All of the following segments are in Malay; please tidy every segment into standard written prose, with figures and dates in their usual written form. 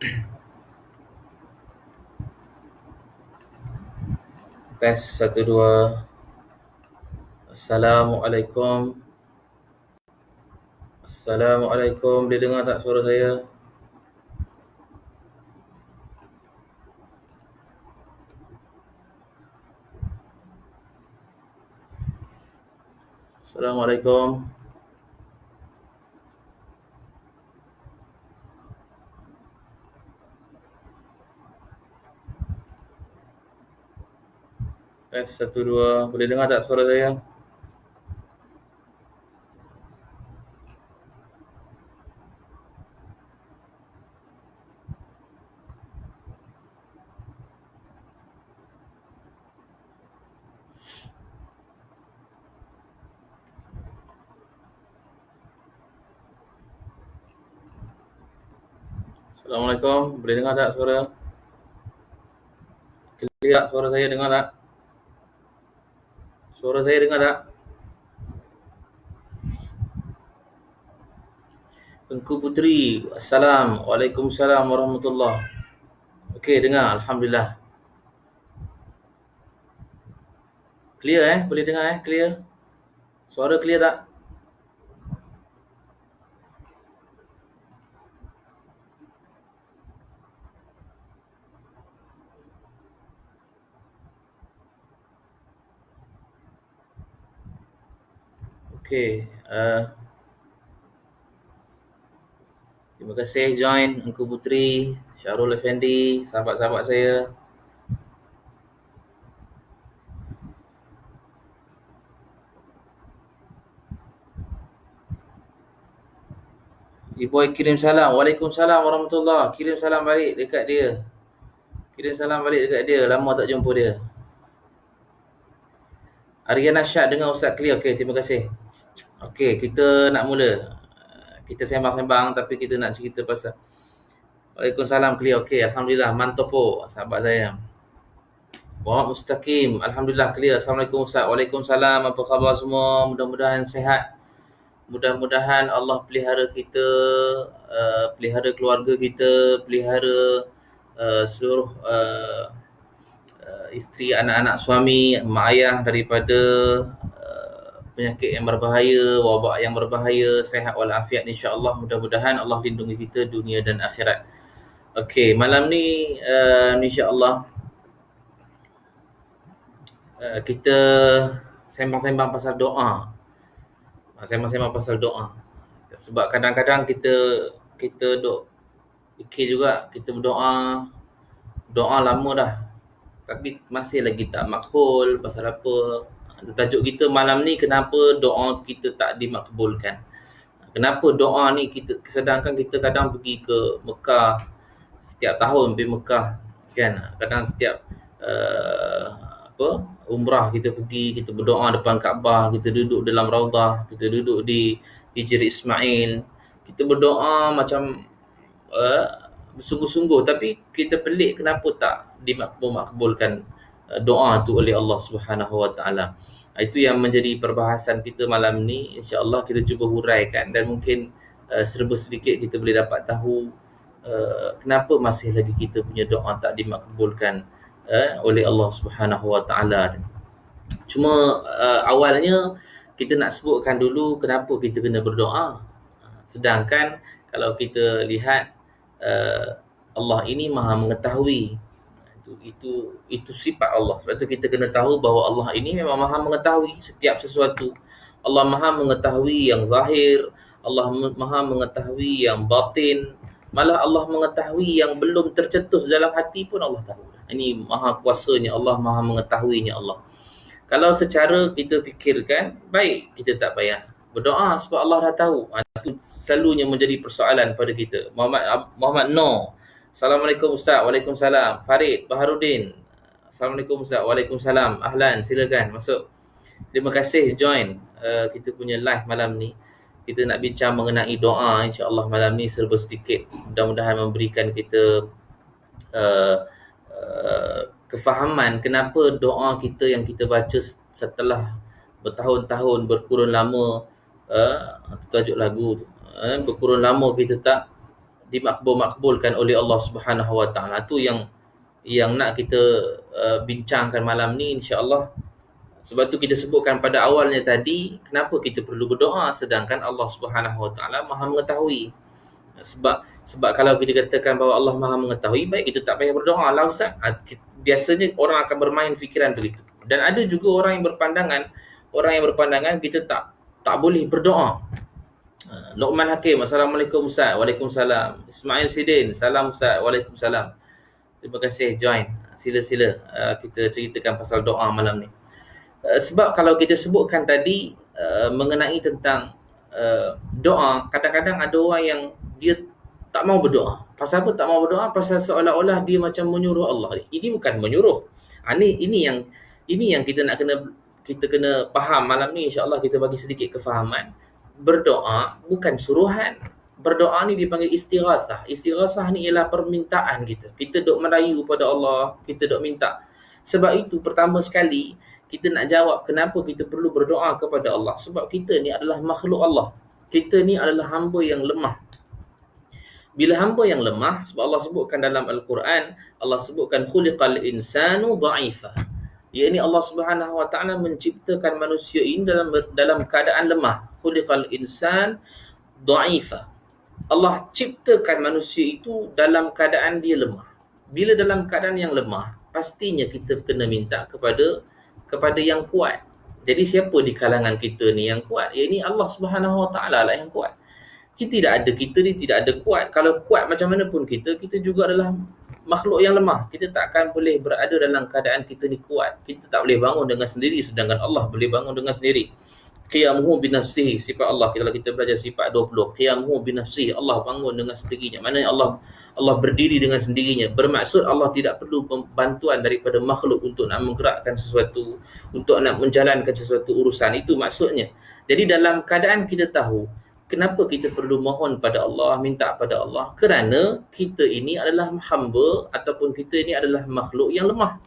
Tes satu dua. Assalamualaikum. Assalamualaikum. Boleh dengar tak suara saya? Assalamualaikum. Tes satu dua. Boleh dengar tak suara saya? Assalamualaikum. Boleh dengar tak suara? Clear tak suara saya? Dengar tak? Suara saya dengar tak? Tengku Puteri. Assalamualaikum warahmatullahi. Okey, dengar. Alhamdulillah. Clear Boleh dengar Clear? Suara clear tak? Okey. Terima kasih join Engku Puteri, Syarul Effendi, sahabat-sahabat saya. Iboy kirim salam. Waalaikumsalam warahmatullahi. Kirim salam balik dekat dia. Kirim salam balik dekat dia. Lama tak jumpa dia. Ariana Syad dengan Ustaz clear. Okey, terima kasih. Okey, kita nak mula. Kita sembang-sembang tapi kita nak cerita pasal Waalaikumsalam clear. Okey, alhamdulillah. Mantopo sahabat saya. Muhammad Mustaqim. Alhamdulillah clear. Assalamualaikum Ustaz. Waalaikumsalam. Apa khabar semua? Mudah-mudahan sehat. Mudah-mudahan Allah pelihara kita, pelihara keluarga kita, pelihara seluruh isteri, anak-anak, suami, mak ayah daripada penyakit yang berbahaya, wabak yang berbahaya, sehat walafiat insya-Allah. Mudah-mudahan Allah lindungi kita dunia dan akhirat. Okey, malam ni insya-Allah kita sembang-sembang pasal doa. Sembang-sembang pasal doa. Sebab kadang-kadang kita duk fikir juga, kita berdoa, doa lama dah tapi masih lagi tak makbul. Pasal apa? Tajuk kita malam ni, kenapa doa kita tak dimakbulkan. Kenapa doa ni kita, sedangkan kita kadang pergi ke Mekah, setiap tahun pergi Mekah kan, kadang setiap umrah kita pergi, kita berdoa depan Kaabah, kita duduk dalam Raudah, kita duduk di Hijri Ismail, kita berdoa macam bersungguh-sungguh, tapi kita pelik kenapa tak dimakbulkan doa tu oleh Allah Subhanahu Wa Taala. Itu yang menjadi perbahasan kita malam ni. Insya-Allah kita cuba huraikan dan mungkin serba sedikit kita boleh dapat tahu kenapa masih lagi kita punya doa tak dimakbulkan oleh Allah Subhanahu Wa Taala. Cuma awalnya kita nak sebutkan dulu kenapa kita kena berdoa. Sedangkan kalau kita lihat Allah ini Maha mengetahui. Itu sifat Allah. Sebab tu kita kena tahu bahawa Allah ini memang Maha mengetahui setiap sesuatu. Allah Maha mengetahui yang zahir, Allah Maha mengetahui yang batin, malah Allah mengetahui yang belum tercetus dalam hati pun Allah tahu. Ini Maha kuasanya Allah, Maha mengetahuinya Allah. Kalau secara kita fikirkan, baik kita tak payah berdoa sebab Allah dah tahu. Itu selalunya menjadi persoalan pada kita. Muhammad Noor. Assalamualaikum Ustaz. Waalaikumsalam. Farid Baharudin. Assalamualaikum Ustaz. Waalaikumsalam. Ahlan, silakan masuk. Terima kasih join kita punya live malam ni. Kita nak bincang mengenai doa. InsyaAllah malam ni serba sedikit. Mudah-mudahan memberikan kita kefahaman kenapa doa kita yang kita baca setelah bertahun-tahun, berkurun lama, tajuk lagu tu, berkurun lama kita tak dimakbulkan oleh Allah Subhanahu Wa Taala. Tu yang nak kita bincangkan malam ni insya-Allah. Sebab tu kita sebutkan pada awalnya tadi, kenapa kita perlu berdoa sedangkan Allah Subhanahu Wa Taala Maha mengetahui. Sebab kalau kita katakan bahawa Allah Maha mengetahui, baik kita tak payah berdoa lah Ustaz. Biasanya orang akan bermain fikiran begitu. Dan ada juga orang yang berpandangan kita tak boleh berdoa. Luqman Hakim, Assalamualaikum Ustaz. Waalaikumsalam. Ismail Sidin, salam Ustaz. Waalaikumsalam. Terima kasih join. Sila-sila kita ceritakan pasal doa malam ni. Sebab kalau kita sebutkan tadi mengenai tentang doa, kadang-kadang ada orang yang dia tak mau berdoa. Pasal apa tak mau berdoa? Pasal seolah-olah dia macam menyuruh Allah. Ini bukan menyuruh. Ini yang kita kena faham malam ni, insya-Allah kita bagi sedikit kefahaman. Berdoa bukan suruhan. Berdoa ni dipanggil istighatsah. Istighatsah ni ialah permintaan kita. Kita duk merayu pada Allah, kita duk minta. Sebab itu pertama sekali kita nak jawab kenapa kita perlu berdoa kepada Allah. Sebab kita ni adalah makhluk Allah. Kita ni adalah hamba yang lemah. Bila hamba yang lemah, sebab Allah sebutkan dalam Al-Quran, Allah sebutkan khuliqal insanu dha'ifa. Iaitu Allah Subhanahu Wa Taala menciptakan manusia ini dalam keadaan lemah. Khuliqal insan dha'ifa. Allah ciptakan manusia itu dalam keadaan dia lemah. Bila dalam keadaan yang lemah, pastinya kita kena minta kepada yang kuat. Jadi siapa di kalangan kita ni yang kuat? Ya, ini Allah Subhanahu Wa Taala lah yang kuat. Kita ni tidak ada kuat. Kalau kuat macam mana pun kita juga adalah makhluk yang lemah. Kita takkan boleh berada dalam keadaan kita ni kuat. Kita tak boleh bangun dengan sendiri sedangkan Allah boleh bangun dengan sendiri. Qiyamuhu binafsihi, sifat Allah. Kalau kita belajar sifat 20, qiyamuhu binafsihi, Allah bangun dengan sendirinya. Maknanya Allah berdiri dengan sendirinya. Bermaksud Allah tidak perlu bantuan daripada makhluk untuk nak menggerakkan sesuatu, untuk nak menjalankan sesuatu urusan. Itu maksudnya. Jadi dalam keadaan kita tahu kenapa kita perlu mohon pada Allah, minta pada Allah, kerana kita ini adalah hamba ataupun kita ini adalah makhluk yang lemah.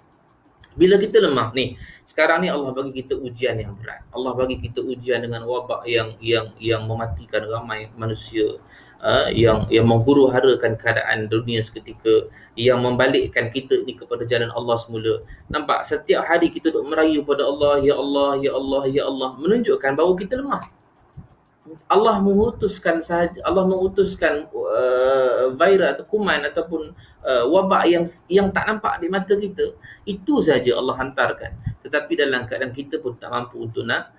Bila kita lemah ni, sekarang ni Allah bagi kita ujian yang berat. Allah bagi kita ujian dengan wabak yang mematikan ramai manusia, yang menghuru-harakan keadaan dunia seketika, yang membalikkan kita ni kepada jalan Allah semula. Nampak setiap hari kita duk merayu pada Allah, ya Allah, ya Allah, ya Allah, menunjukkan bahawa kita lemah. Allah mengutuskan virus atau kuman ataupun wabak yang tak nampak di mata kita, itu saja Allah hantarkan. Tetapi dalam keadaan kita pun tak mampu untuk nak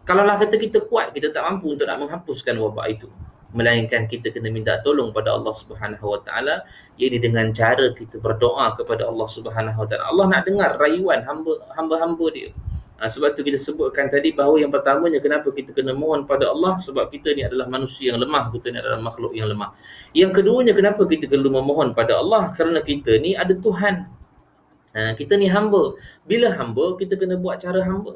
kalaulah kata kita kuat, kita tak mampu untuk nak menghapuskan wabak itu, melainkan kita kena minta tolong pada Allah Subhanahu Wa Taala, iaitu dengan cara kita berdoa kepada Allah Subhanahu Wa Taala. Allah nak dengar rayuan hamba-hamba dia. Sebab tu kita sebutkan tadi bahawa yang pertamanya kenapa kita kena mohon pada Allah, sebab kita ni adalah manusia yang lemah, kita ni adalah makhluk yang lemah. Yang keduanya kenapa kita perlu memohon pada Allah, kerana kita ni ada Tuhan. Kita ni hamba. Bila hamba, kita kena buat cara hamba.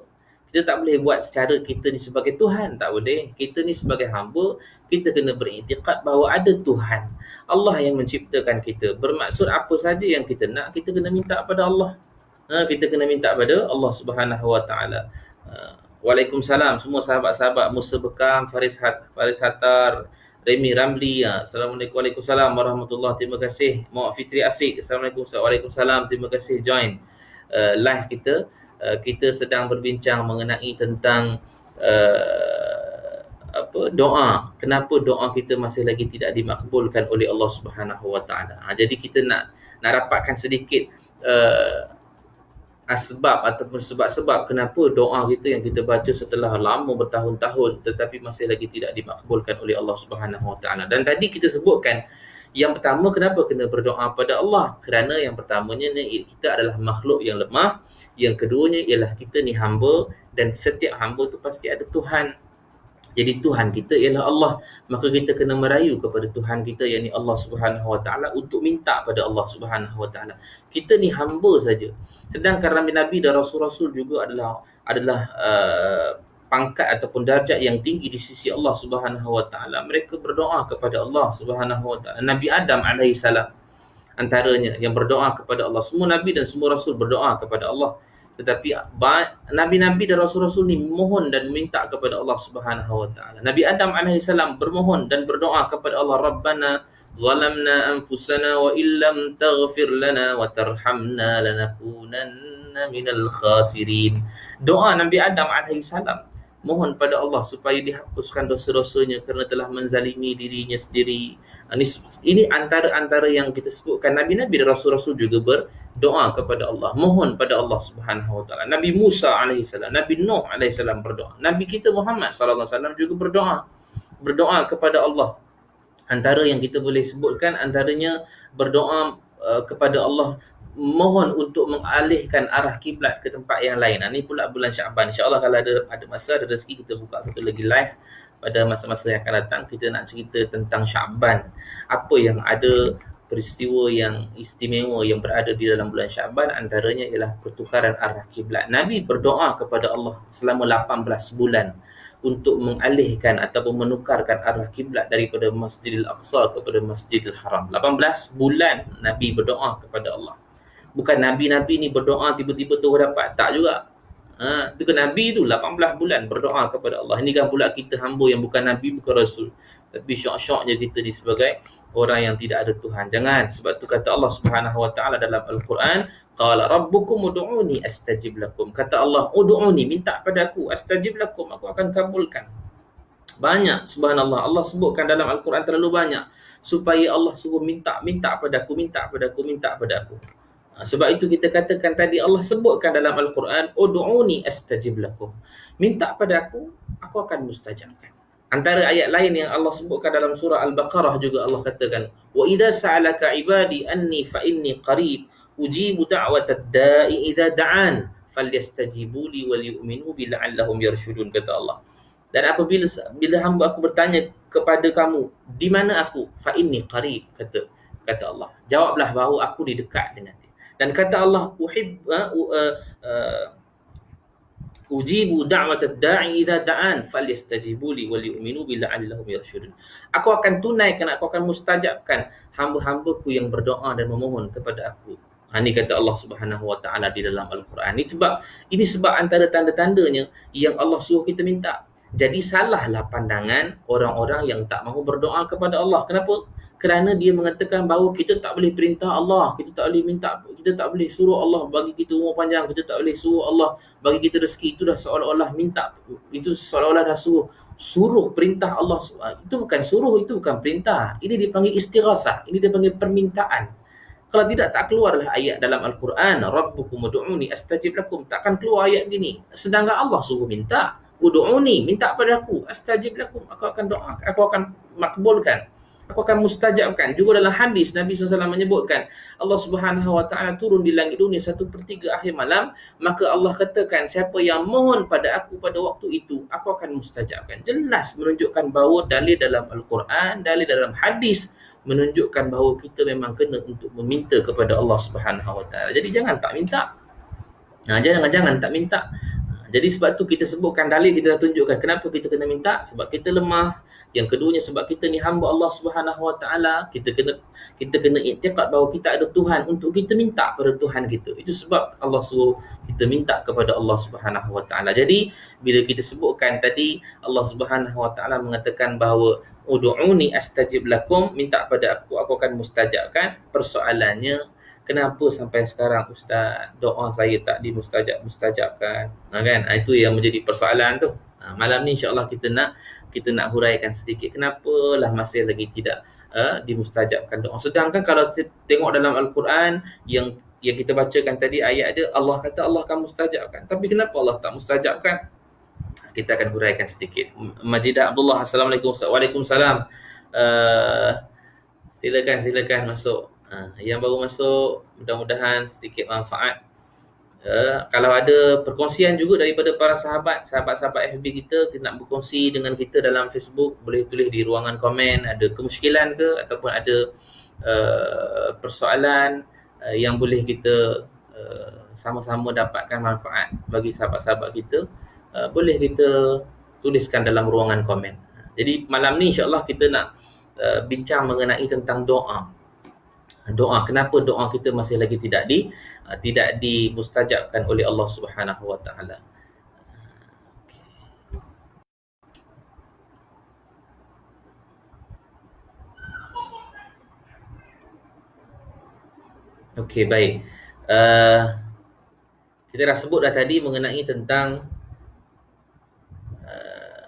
Kita tak boleh buat secara kita ni sebagai Tuhan, tak boleh. Kita ni sebagai hamba, kita kena beriktikad bahawa ada Tuhan. Allah yang menciptakan kita. Bermaksud apa saja yang kita nak, kita kena minta pada Allah. Kita kena minta pada Allah Subhanahu Wa Taala. Waalaikumsalam semua sahabat-sahabat Musa Bekam, Faris Hatar, Remy Ramli. Assalamualaikum. Waalaikumsalam warahmatullahi. Terima kasih. Muhammad Fitri Afiq. Assalamualaikum. Waalaikumsalam. Terima kasih join live kita. Kita sedang berbincang mengenai tentang doa. Kenapa doa kita masih lagi tidak dimakbulkan oleh Allah Subhanahu Wa Taala. Jadi kita nak dapatkan sedikit asbab ataupun sebab-sebab kenapa doa kita yang kita baca setelah lama bertahun-tahun tetapi masih lagi tidak dimakbulkan oleh Allah Subhanahu Wa Taala. Dan tadi kita sebutkan yang pertama kenapa kena berdoa pada Allah, kerana yang pertamanya kita adalah makhluk yang lemah, yang keduanya ialah kita ni hamba dan setiap hamba tu pasti ada Tuhan. Jadi Tuhan kita ialah Allah, maka kita kena merayu kepada Tuhan kita, yakni Allah Subhanahu Wa Taala, untuk minta pada Allah Subhanahu Wa Taala. Kita ni hamba saja. Sedangkan nabi dan rasul-rasul juga adalah pangkat ataupun darjat yang tinggi di sisi Allah Subhanahu Wa Taala. Mereka berdoa kepada Allah Subhanahu Wa Taala. Nabi Adam alaihissalam antaranya yang berdoa kepada Allah. Semua nabi dan semua rasul berdoa kepada Allah. Tetapi nabi-nabi dan rasul-rasul ni mohon dan minta kepada Allah Subhanahu wa taala. Nabi Adam alaihi salam bermohon dan berdoa kepada Allah, Rabbana zalamna anfusana wa illam taghfir lana wa tarhamna lanakunanna minal khasirin. Doa Nabi Adam alaihi salam mohon pada Allah supaya dihapuskan dosa-dosanya kerana telah menzalimi dirinya sendiri. Ini antara yang kita sebutkan. Nabi-nabi dan rasul-rasul juga berdoa kepada Allah, mohon pada Allah Subhanahu wa taala. Nabi Musa alaihi salam, Nabi Nuh alaihi salam berdoa. Nabi kita Muhammad sallallahu alaihi wasallam juga berdoa kepada Allah. Antara yang kita boleh sebutkan antaranya berdoa kepada Allah, mohon untuk mengalihkan arah kiblat ke tempat yang lain. Ini pula bulan Syaban. InsyaAllah kalau ada masa, ada rezeki, kita buka satu lagi live pada masa-masa yang akan datang. Kita nak cerita tentang Syaban. Apa yang ada peristiwa yang istimewa yang berada di dalam bulan Syaban, antaranya ialah pertukaran arah kiblat. Nabi berdoa kepada Allah selama 18 bulan untuk mengalihkan ataupun menukarkan arah kiblat daripada Masjidil Aqsa kepada Masjidil Haram. 18 bulan Nabi berdoa kepada Allah. Bukan Nabi-Nabi ni berdoa tiba-tiba tu dapat. Tak juga. Itu kan Nabi tu 18 bulan berdoa kepada Allah. Ini kan pula kita hamba yang bukan Nabi, bukan Rasul. Tapi syok-syoknya kita ni sebagai orang yang tidak ada Tuhan. Jangan. Sebab tu kata Allah Subhanahu Wa Taala dalam Al-Quran, Qala rabbukum ud'uni astajib lakum. Kata Allah, ud'uni, minta pada aku, astajib lakum, aku akan kabulkan. Banyak, subhanallah, Allah sebutkan dalam Al-Quran terlalu banyak supaya Allah suruh minta pada aku. Sebab itu kita katakan tadi, Allah sebutkan dalam Al-Quran, ud'uni astajib lakum. Minta pada aku akan mustajabkan. Antara ayat lain yang Allah sebutkan dalam surah Al-Baqarah juga Allah katakan, wa idza sa'alaka ibadi anni fa inni qarib ujibu da'watad da'i idza da'an falyastajibu li wal yu'minu bi la'allahum yarshudun, kata Allah. Dan apabila hamba aku bertanya kepada kamu, di mana aku? Fa inni qarib, kata Allah. Jawablah bahawa aku di dekat dengan dia. Dan kata Allah, ujibu da'watad da'i idza da'an falyastajibu li wal yu'minu bi la'allahum yarshudun. Aku akan tunaikan, aku akan mustajabkan hamba-hambaku yang berdoa dan memohon kepada aku. Ini kata Allah Subhanahu Wa Taala di dalam Al-Quran. Ini sebab antara tanda-tandanya yang Allah suruh kita minta. Jadi salahlah pandangan orang-orang yang tak mahu berdoa kepada Allah. Kenapa? Kerana dia mengatakan bahawa kita tak boleh perintah Allah, kita tak boleh minta, kita tak boleh suruh Allah bagi kita umur panjang, kita tak boleh suruh Allah bagi kita rezeki. Itu dah seolah-olah minta, itu seolah-olah dah suruh perintah Allah. Itu bukan suruh, itu bukan perintah. Ini dipanggil istighasah, ini dipanggil permintaan. Kalau tidak, tak keluarlah ayat dalam Al-Quran, Rabbukum ud'uni astajib lakum. Takkan keluar ayat gini. Sedangkan Allah suruh minta, ud'uni, minta pada aku, astajib lakum, aku akan doa, aku akan makbulkan, aku akan mustajabkan. Juga dalam hadis Nabi SAW menyebutkan, Allah Subhanahu Wa Taala turun di langit dunia 1/3 akhir malam, maka Allah katakan, siapa yang mohon pada aku pada waktu itu, aku akan mustajabkan. Jelas menunjukkan bahawa dalil dalam Al-Quran, dalil dalam hadis menunjukkan bahawa kita memang kena untuk meminta kepada Allah Subhanahu Wa Taala. Jadi jangan tak minta. Jangan tak minta. Jadi sebab tu kita sebutkan dalil, kita dah tunjukkan kenapa kita kena minta. Sebab kita lemah. Yang keduanya sebab kita ni hamba Allah Subhanahu Wa Taala. Kita kena iktikad bahawa kita ada Tuhan untuk kita minta pada Tuhan kita. Itu sebab Allah suruh kita minta kepada Allah Subhanahu Wa Taala. Jadi bila kita sebutkan tadi Allah Subhanahu Wa Taala mengatakan bahawa ud'uni astajib lakum, minta pada aku akan mustajabkan. Persoalannya, kenapa sampai sekarang Ustaz doa saya tak mustajabkan? Kan? Itu yang menjadi persoalan tu. Malam ni insya-Allah kita nak huraikan sedikit kenapalah masih lagi tidak dimustajabkan doa. Sedangkan kalau tengok dalam Al-Quran yang kita bacakan tadi ayat dia, Allah kata Allah akan mustajabkan. Tapi kenapa Allah tak mustajabkan? Kita akan huraikan sedikit. Majidah Abdullah, Assalamualaikum. Waalaikumsalam. Silakan masuk. Yang baru masuk, mudah-mudahan sedikit manfaat. Kalau ada perkongsian juga daripada para sahabat-sahabat FB kita nak berkongsi dengan kita dalam Facebook, boleh tulis di ruangan komen. Ada kemusykilan ke ataupun ada persoalan yang boleh kita sama-sama dapatkan manfaat bagi sahabat-sahabat kita, boleh kita tuliskan dalam ruangan komen. Jadi malam ni insya-Allah kita nak bincang mengenai tentang doa. Doa, kenapa doa kita masih lagi tidak dimustajabkan oleh Allah Subhanahu Wa Taala? Okey, baik. Uh, kita dah sebut dah tadi mengenai tentang uh,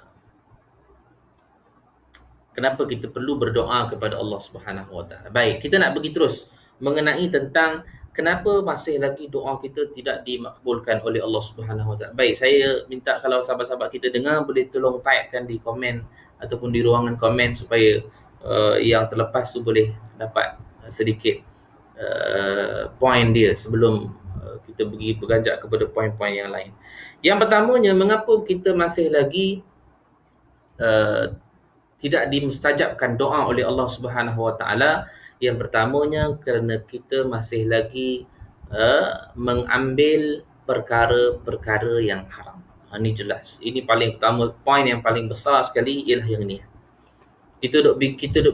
kenapa kita perlu berdoa kepada Allah Subhanahu Wa Taala. Baik, kita nak pergi terus mengenai tentang kenapa masih lagi doa kita tidak dimakbulkan oleh Allah Subhanahu Wa Taala. Baik, saya minta kalau sahabat-sahabat kita dengar boleh tolong typekan di komen ataupun di ruangan komen supaya yang terlepas tu boleh dapat sedikit point dia sebelum kita pergi beranjak kepada poin-poin yang lain. Yang pertamanya, mengapa kita masih lagi uh, tidak dimustajabkan doa oleh Allah Subhanahu Wa Taala? Yang pertamanya kerana kita masih lagi mengambil perkara-perkara yang haram. Ini jelas. Ini paling pertama, poin yang paling besar sekali ialah yang ni. Kita duk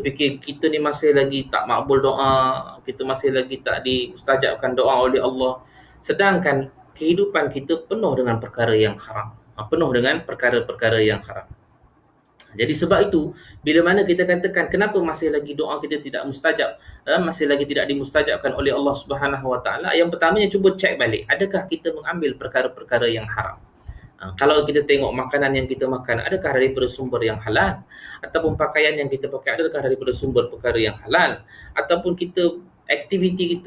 fikir kita ni masih lagi tak makbul doa, kita masih lagi tak dimustajabkan doa oleh Allah. Sedangkan kehidupan kita penuh dengan perkara yang haram. Penuh dengan perkara-perkara yang haram. Jadi sebab itu, bila mana kita katakan kenapa masih lagi doa kita tidak mustajab, masih lagi tidak dimustajabkan oleh Allah Subhanahu Wa Taala, yang pertamanya cuba cek balik, adakah kita mengambil perkara-perkara yang haram? Kalau kita tengok makanan yang kita makan, adakah daripada sumber yang halal? Ataupun pakaian yang kita pakai, adakah daripada sumber perkara yang halal? Ataupun kita aktiviti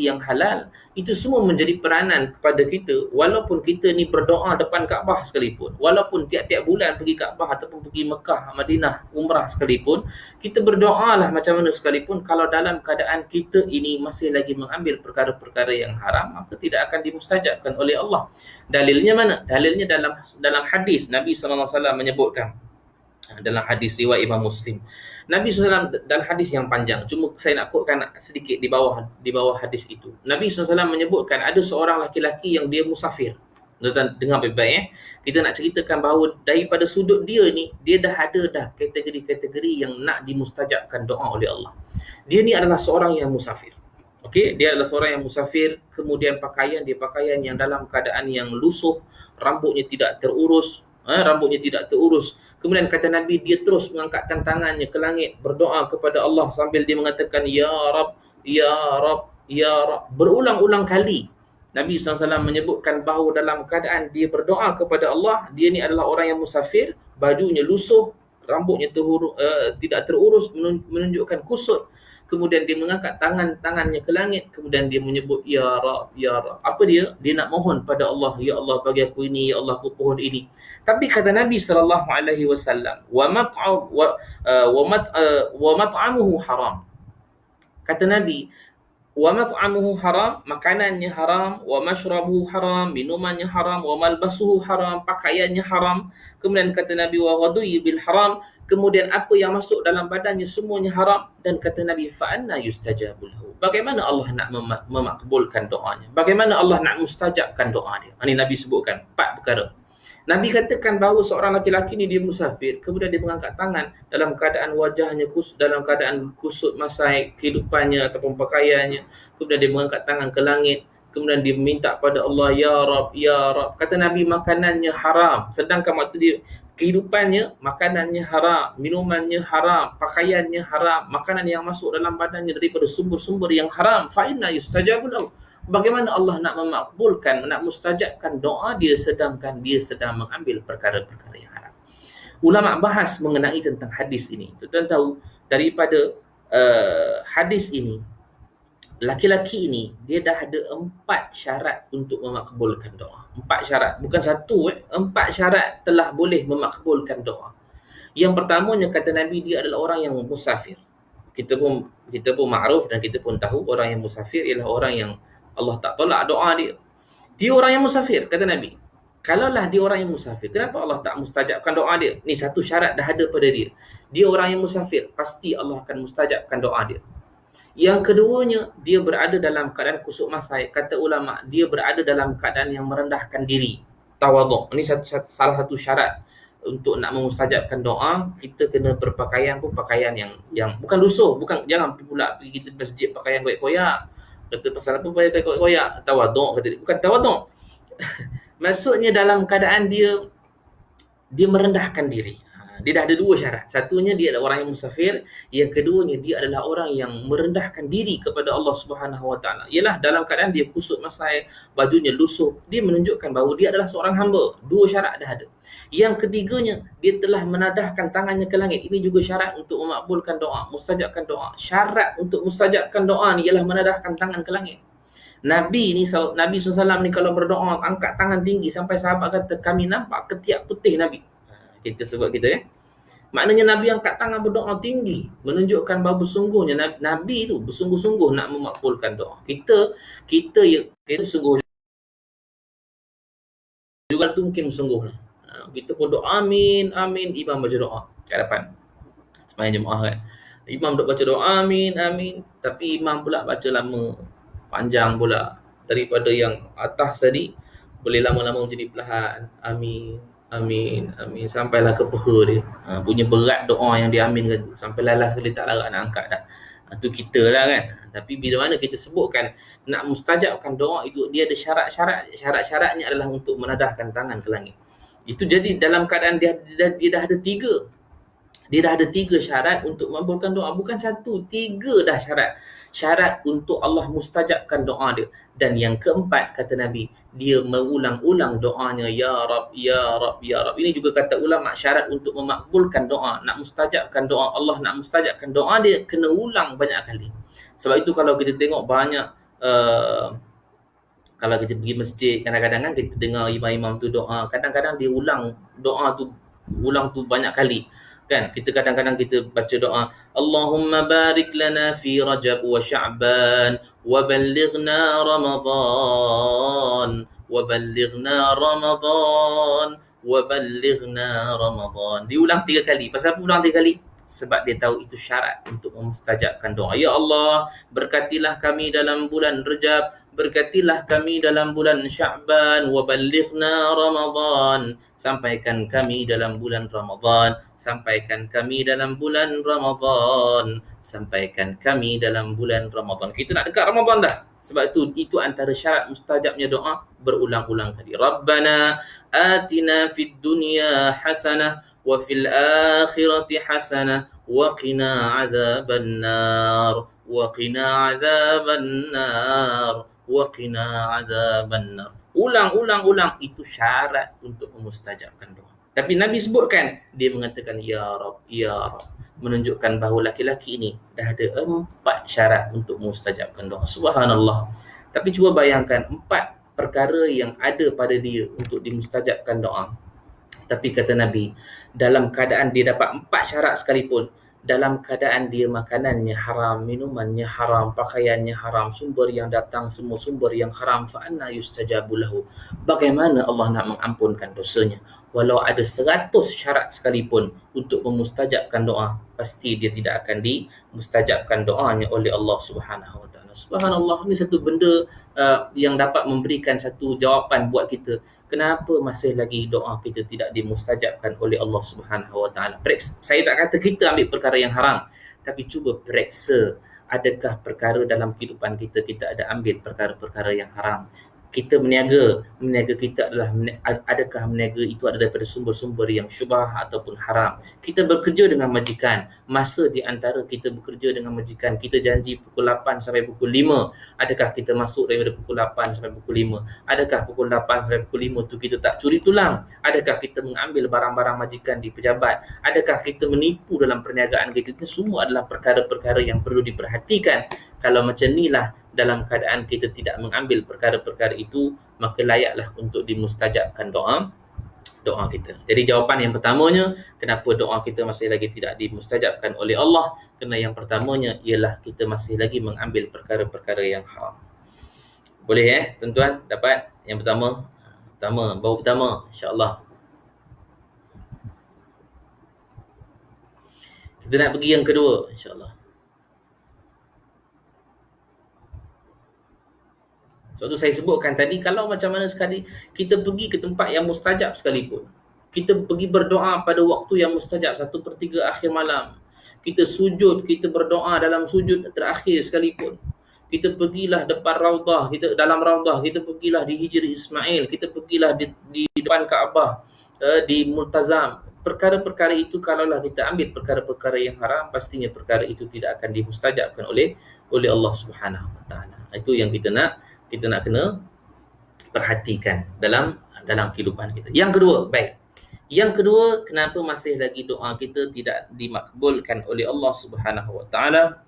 yang halal, itu semua menjadi peranan kepada kita. Walaupun kita ni berdoa depan Kaabah sekalipun, walaupun tiap-tiap bulan pergi Kaabah ataupun pergi Mekah, Madinah, umrah sekalipun, kita berdoalah macam mana sekalipun, kalau dalam keadaan kita ini masih lagi mengambil perkara-perkara yang haram, maka tidak akan dimustajabkan oleh Allah. Dalilnya mana? Dalilnya dalam hadis Nabi SAW menyebutkan, dalam hadis riwayat Imam Muslim. Nabi SAW dalam hadis yang panjang, cuma saya nak quotekan sedikit di bawah hadis itu. Nabi SAW menyebutkan ada seorang laki-laki yang dia musafir. Tuan-tuan dengar baik-baik. Kita nak ceritakan bahawa daripada sudut dia ni, dia dah ada kategori-kategori yang nak dimustajabkan doa oleh Allah. Dia ni adalah seorang yang musafir. Okey, dia adalah seorang yang musafir, kemudian pakaian yang dalam keadaan yang lusuh, rambutnya tidak terurus. Kemudian kata Nabi, dia terus mengangkatkan tangannya ke langit, berdoa kepada Allah sambil dia mengatakan, Ya Rab, Ya Rab, Ya Rab. Berulang-ulang kali Nabi SAW menyebutkan bahawa dalam keadaan dia berdoa kepada Allah, dia ni adalah orang yang musafir, bajunya lusuh, rambutnya tidak terurus, menunjukkan kusut. Kemudian dia mengangkat tangannya ke langit, kemudian dia menyebut Ya Rab, Ya Rab. Apa dia? Dia nak mohon pada Allah, Ya Allah bagi aku ini, Ya Allah aku pohon ini. Tapi kata Nabi SAW, wa mat'amuhu haram. Kata Nabi, wa mat'amuhu haram, makanannya haram, wa mashrabuhu haram, minumannya haram, wa malbasuhu haram, pakaiannya haram. Kemudian kata Nabi, wa ghadui bil haram, kemudian apa yang masuk dalam badannya semuanya haram. Dan kata Nabi, fa anna yustajabu lahu. Bagaimana Allah nak memakbulkan doanya? Bagaimana Allah nak mustajabkan doa dia? Ini Nabi sebutkan 4 perkara. Nabi katakan bahawa seorang laki-laki ni dia musafir, kemudian dia mengangkat tangan dalam keadaan wajahnya dalam keadaan kusut masai kehidupannya ataupun pakaiannya, kemudian dia mengangkat tangan ke langit, kemudian dia minta pada Allah, Ya Rab, Ya Rab. Kata Nabi, makanannya haram, sedangkan waktu dia kehidupannya, makanannya haram, minumannya haram, pakaiannya haram, makanan yang masuk dalam badannya daripada sumber-sumber yang haram. Fa inna yustajabu lahu. Bagaimana Allah nak memakbulkan, nak mustajabkan doa dia sedangkan dia sedang mengambil perkara-perkara yang haram? Ulama bahas mengenai tentang hadis ini. Tuan-tuan tahu daripada hadis ini, laki-laki ini dia dah ada 4 syarat untuk memakbulkan doa. 4 syarat, bukan 1, 4 syarat telah boleh memakbulkan doa. Yang pertamanya kata Nabi, dia adalah orang yang musafir. Kita pun makruf dan kita pun tahu orang yang musafir ialah orang yang Allah tak tolak doa dia. Dia orang yang musafir, kata Nabi. Kalaulah dia orang yang musafir, kenapa Allah tak mustajabkan doa dia? Ni satu syarat dah ada pada dia. Dia orang yang musafir, pasti Allah akan mustajabkan doa dia. Yang keduanya, dia berada dalam keadaan kusuk masai. Kata ulama, dia berada dalam keadaan yang merendahkan diri. Tawaduk. Ini salah satu syarat untuk nak memustajabkan doa, kita kena berpakaian pun pakaian yang bukan lusuh, bukan, jangan pula pergi kita masjid pakaian koyak-koyak. Kata pasal apa pakai koyak-koyak? Tawaduk kata dia. Bukan tawaduk. Maksudnya dalam keadaan dia merendahkan diri. Dia dah ada dua syarat. Satunya dia adalah orang yang musafir, yang keduanya dia adalah orang yang merendahkan diri kepada Allah Subhanahu Wa Taala. Ialah dalam keadaan dia kusut masai, bajunya lusuh, dia menunjukkan bahawa dia adalah seorang hamba. Dua syarat dah ada. Yang ketiganya, dia telah menadahkan tangannya ke langit. Ini juga syarat untuk memakbulkan doa, mustajabkan doa. Syarat untuk mustajabkan doa ni ialah menadahkan tangan ke langit. Nabi SAW ni kalau berdoa angkat tangan tinggi sampai sahabat kata kami nampak ketiak putih Nabi. Kita sebut kita ya. Maknanya Nabi angkat tangan berdoa tinggi, menunjukkan bahawa bersungguhnya Nabi itu bersungguh-sungguh nak memakbulkan doa. Kita sungguh juga tu mungkin bersungguh lah. Kita pun doa amin, amin, imam baca doa kat depan. Sembahyang jemaah kan. Imam duk baca doa amin, amin, tapi imam pula baca lama, panjang pula daripada yang atas tadi, boleh lama-lama menjadi perlahan. Amin, amin, amin, sampailah ke peha dia. Punya berat doa yang dia aminkan tu, sampai lalas sekali tak larat nak angkat dah. Tu kita lah kan. Tapi bila mana kita sebutkan nak mustajabkan doa itu, dia ada syarat-syarat. Syarat-syaratnya adalah untuk menadahkan tangan ke langit. Itu jadi dalam keadaan dia dah ada tiga. Dia dah ada tiga syarat untuk mengabulkan doa. Bukan satu, tiga dah syarat. Syarat untuk Allah mustajabkan doa dia. Dan yang keempat, kata Nabi, dia mengulang-ulang doanya, Ya Rab, Ya Rab, Ya Rab. Ini juga kata ulama, syarat untuk memakbulkan doa, nak mustajabkan doa, Allah nak mustajabkan doa dia, kena ulang banyak kali. Sebab itu kalau kita tengok banyak, kalau kita pergi masjid, kadang-kadang kan kita dengar imam-imam tu doa, kadang-kadang dia ulang doa tu, banyak kali. Kan kita kadang-kadang kita baca doa Allahumma barik lana fi Rajab wa Sya'ban wa ballighna Ramadan wa ballighna Ramadan wa ballighna Ramadan. Diulang 3 kali. Pasal apa ulang 3 kali? Sebab dia tahu itu syarat untuk memustajabkan doa. Ya Allah, berkatilah kami dalam bulan Rajab, berkatilah kami dalam bulan Sya'ban, wa ballighna Ramadan, sampaikan kami dalam bulan Ramadan, sampaikan kami dalam bulan Ramadan, sampaikan kami dalam bulan Ramadan. Kita nak dekat Ramadan dah. Sebab itu antara syarat mustajabnya doa, berulang-ulang kali. Rabbana atina fid dunya hasanah wa fil akhirati hasanah wa qina adzaban nar wa qina adzaban nar wa qina adzaban nar. Ulang, itu syarat untuk memustajabkan doa. Tapi Nabi sebutkan, dia mengatakan Ya Rab, Ya Rab, menunjukkan bahawa laki-laki ini dah ada 4 syarat untuk memustajabkan doa. Subhanallah. Tapi cuba bayangkan 4 perkara yang ada pada dia untuk dimustajabkan doa. Tapi kata Nabi, dalam keadaan dia dapat 4 syarat sekalipun, dalam keadaan dia makanannya haram, minumannya haram, pakaiannya haram, sumber yang datang semua sumber yang haram, fa anna yustajabu lahu. Bagaimana Allah nak mengampunkan dosanya? Walau ada 100 syarat sekalipun untuk memustajabkan doa, pasti dia tidak akan dimustajabkan doanya oleh Allah Subhanahu Wa Taala. Subhanallah, ini satu benda yang dapat memberikan satu jawapan buat kita. Kenapa masih lagi doa kita tidak dimustajabkan oleh Allah Subhanahu Wa Taala? Saya tak kata kita ambil perkara yang haram, tapi cuba periksa, adakah perkara dalam kehidupan kita ada ambil perkara-perkara yang haram? Kita meniaga kita adalah, adakah meniaga itu ada daripada sumber-sumber yang syubhah ataupun haram? Kita bekerja dengan majikan, masa di antara kita bekerja dengan majikan, kita janji pukul 8 sampai pukul 5, adakah kita masuk daripada pukul 8 sampai pukul 5? Adakah pukul 8 sampai pukul 5 tu kita tak curi tulang? Adakah kita mengambil barang-barang majikan di pejabat? Adakah kita menipu dalam perniagaan kita? Itu semua adalah perkara-perkara yang perlu diperhatikan. Kalau macam inilah, dalam keadaan kita tidak mengambil perkara-perkara itu, maka layaklah untuk dimustajabkan doa kita. Jadi jawapan yang pertamanya, kenapa doa kita masih lagi tidak dimustajabkan oleh Allah? Kerana yang pertamanya ialah kita masih lagi mengambil perkara-perkara yang haram. Boleh tuan-tuan dapat yang pertama? Baru pertama, insya-Allah. Kita nak pergi yang kedua, insya-Allah. Sebab tu saya sebutkan tadi, kalau macam mana sekali kita pergi ke tempat yang mustajab sekalipun, Kita pergi berdoa pada waktu yang mustajab, 1/3 akhir malam. Kita sujud, kita berdoa dalam sujud terakhir sekalipun. Kita pergilah depan Raudah, kita dalam Raudah, kita pergilah di Hijri Ismail, kita pergilah di depan Kaabah, di Multazam. Perkara-perkara itu kalaulah kita ambil perkara-perkara yang haram, pastinya perkara itu tidak akan dimustajabkan oleh Allah Subhanahu Wa Taala. Itu yang kita nak kena perhatikan dalam kehidupan kita. Yang kedua, baik. Yang kedua, kenapa masih lagi doa kita tidak dimakbulkan oleh Allah Subhanahu Wa Taala?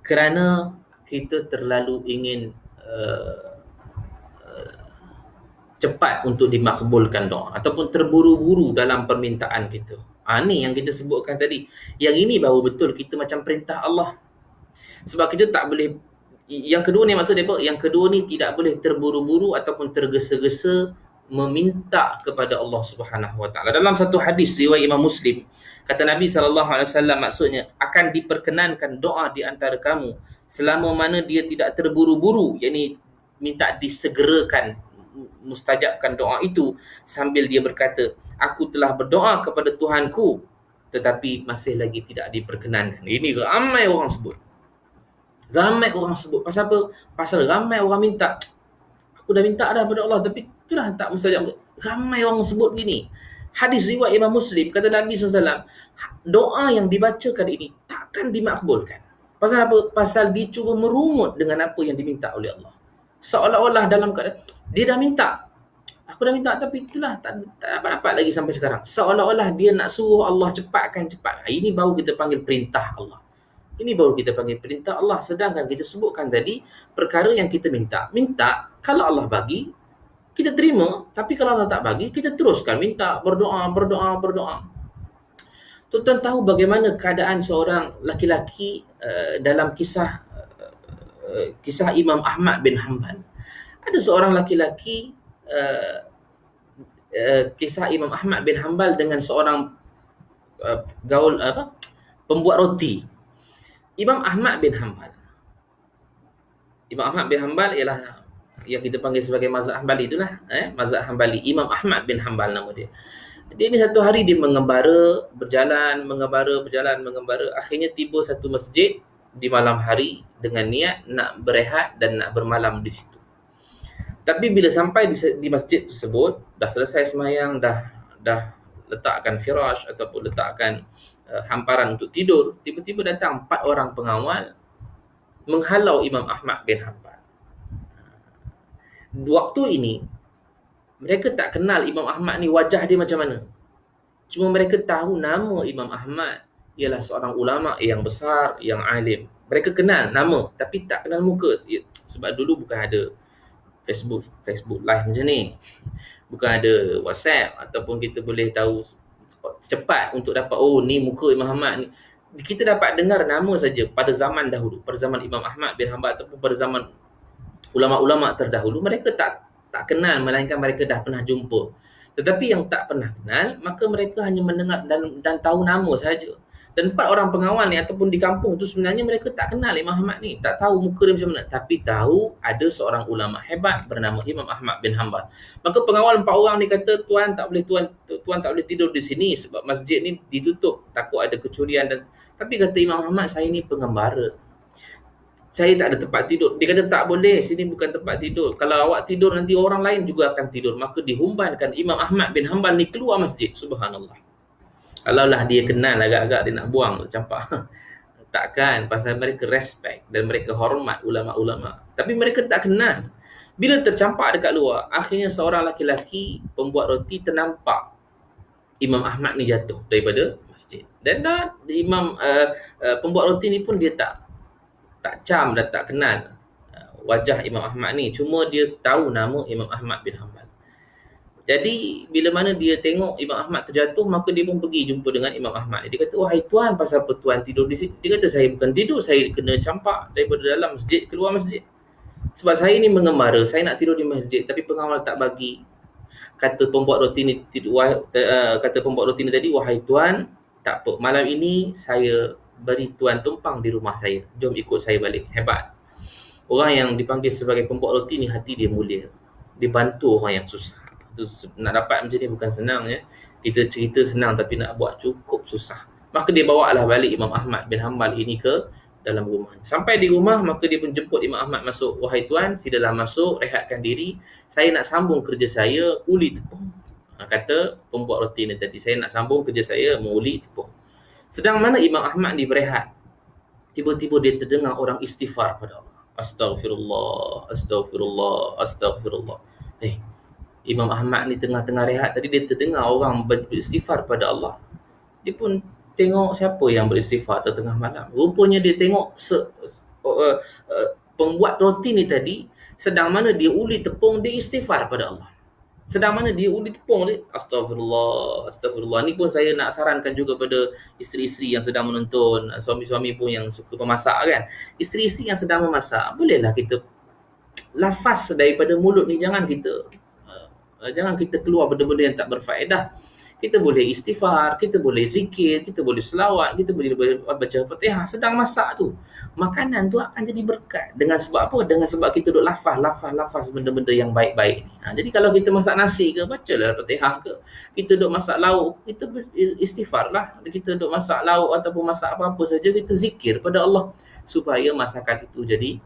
Kerana kita terlalu ingin cepat untuk dimakbulkan doa ataupun terburu-buru dalam permintaan kita. Ni yang kita sebutkan tadi. Yang ini baru betul kita macam perintah Allah. Sebab kita tak boleh, yang kedua ni maksud dia apa? Yang kedua ni tidak boleh terburu-buru ataupun tergesa-gesa meminta kepada Allah Subhanahu Wa Taala. Dalam satu hadis riwayat Imam Muslim, kata Nabi SAW, maksudnya akan diperkenankan doa di antara kamu selama mana dia tidak terburu-buru, yakni minta disegerakan mustajabkan doa itu sambil dia berkata, aku telah berdoa kepada Tuhanku tetapi masih lagi tidak diperkenankan. Ini ramai orang sebut. Ramai orang sebut. Pasal apa? Pasal ramai orang minta. Aku dah minta dah pada Allah tapi itulah tak mustajab. Ramai orang sebut gini. Hadis riwayat Imam Muslim, kata Nabi SAW, doa yang dibacakan ini takkan dimakbulkan. Pasal apa? Pasal dia cuba merungut dengan apa yang diminta oleh Allah. Seolah-olah dalam keadaan dia dah minta. Aku dah minta tapi itulah tak dapat lagi sampai sekarang. Seolah-olah dia nak suruh Allah cepatkan. Ini baru kita panggil perintah Allah. Ini baru kita panggil perintah Allah. Sedangkan kita sebutkan tadi, perkara yang kita minta, kalau Allah bagi, kita terima. Tapi kalau Allah tak bagi, kita teruskan minta, berdoa. Tuan-tuan tahu bagaimana keadaan seorang laki-laki dalam kisah Imam Ahmad bin Hanbal. Ada seorang laki-laki, kisah Imam Ahmad bin Hanbal dengan seorang pembuat roti. Imam Ahmad bin Hanbal ialah yang kita panggil sebagai mazhab Hanbali itulah, mazhab Hanbali. Imam Ahmad bin Hanbal nama dia. Dia ni satu hari dia berjalan, akhirnya tiba satu masjid di malam hari dengan niat nak berehat dan nak bermalam di situ. Tapi bila sampai di masjid tersebut, dah selesai semayang, dah letakkan firash ataupun letakkan hamparan untuk tidur, tiba-tiba datang 4 orang pengawal menghalau Imam Ahmad bin Hanbal. Waktu ini mereka tak kenal Imam Ahmad ni wajah dia macam mana. Cuma mereka tahu nama Imam Ahmad ialah seorang ulama yang besar, yang alim. Mereka kenal nama tapi tak kenal muka. Sebab dulu bukan ada Facebook live macam ni. Bukan ada WhatsApp ataupun kita boleh tahu cepat untuk dapat, ni muka Imam Ahmad ni. Kita dapat dengar nama saja pada zaman dahulu, pada zaman Imam Ahmad bin Hanbal ataupun pada zaman ulama-ulama terdahulu, mereka tak kenal melainkan mereka dah pernah jumpa. Tetapi yang tak pernah kenal, maka mereka hanya mendengar dan tahu nama saja. Dan 4 orang pengawal ni ataupun di kampung tu sebenarnya mereka tak kenal Imam Ahmad ni, tak tahu muka dia macam mana, tapi tahu ada seorang ulama hebat bernama Imam Ahmad bin Hanbal. Maka pengawal 4 orang ni kata, tuan tak boleh tidur di sini sebab masjid ni ditutup, takut ada kecurian. Tapi kata Imam Ahmad, saya ni pengembara, saya tak ada tempat tidur. Dia kata tak boleh, sini bukan tempat tidur. Kalau awak tidur nanti orang lain juga akan tidur. Maka dihumbankan Imam Ahmad bin Hanbal ni keluar masjid. Subhanallah. Kalaulah dia kenal agak-agak dia nak buang campak. Takkan, pasal mereka respect dan mereka hormat ulama-ulama. Tapi mereka tak kenal. Bila tercampak dekat luar, akhirnya seorang laki-laki pembuat roti ternampak Imam Ahmad ni jatuh daripada masjid. Dan Imam pembuat roti ni pun dia tak cam dan tak kenal wajah Imam Ahmad ni. Cuma dia tahu nama Imam Ahmad bin Hanbal. Jadi bila mana dia tengok Imam Ahmad terjatuh, maka dia pun pergi jumpa dengan Imam Ahmad. Dia kata, wahai tuan, pasal apa tuan tidur di sini? Dia kata, saya bukan tidur, saya kena campak daripada dalam masjid keluar masjid. Sebab saya ni mengembara, saya nak tidur di masjid tapi pengawal tak bagi. Kata pembuat roti ni tadi, wahai tuan, tak apa, malam ini saya beri tuan tumpang di rumah saya. Jom ikut saya balik. Hebat. Orang yang dipanggil sebagai pembuat roti ni hati dia mulia. Dia bantu orang yang susah. Itu nak dapat macam ni bukan senang ya. Kita cerita senang tapi nak buat cukup susah. Maka dia bawa lah balik Imam Ahmad bin Hanbal ini ke dalam rumah. Sampai di rumah, maka dia pun jemput Imam Ahmad masuk. Wahai tuan, silalah masuk, rehatkan diri. Saya nak sambung kerja saya, uli tepung. Kata pembuat roti ni tadi, saya nak sambung kerja saya, menguli tepung. Sedang mana Imam Ahmad ni berehat, tiba-tiba dia terdengar orang istighfar pada Allah. Astaghfirullah, astaghfirullah, astaghfirullah. Imam Ahmad ni tengah-tengah rehat tadi, dia terdengar orang beristighfar pada Allah. Dia pun tengok siapa yang beristighfar tengah malam. Rupanya dia tengok pembuat roti ni tadi, sedang mana dia uli tepung, dia istighfar pada Allah. Sedang mana dia uli tepung dia, astagfirullah, astagfirullah. Ni pun saya nak sarankan juga pada isteri-isteri yang sedang menonton, suami-suami pun yang suka memasak kan. Isteri-isteri yang sedang memasak, bolehlah kita lafaz daripada mulut ni, jangan kita keluar benda-benda yang tak berfaedah. Kita boleh istighfar, kita boleh zikir, kita boleh selawat, kita boleh baca Fatihah sedang masak tu. Makanan tu akan jadi berkat. Dengan sebab apa? Dengan sebab kita duk lafaz benda-benda yang baik-baik ni. Jadi kalau kita masak nasi ke, bacalah Fatihah ke. Kita duk masak lauk, kita istighfar lah. Kita duk masak lauk ataupun masak apa-apa saja, kita zikir pada Allah supaya masakan itu jadi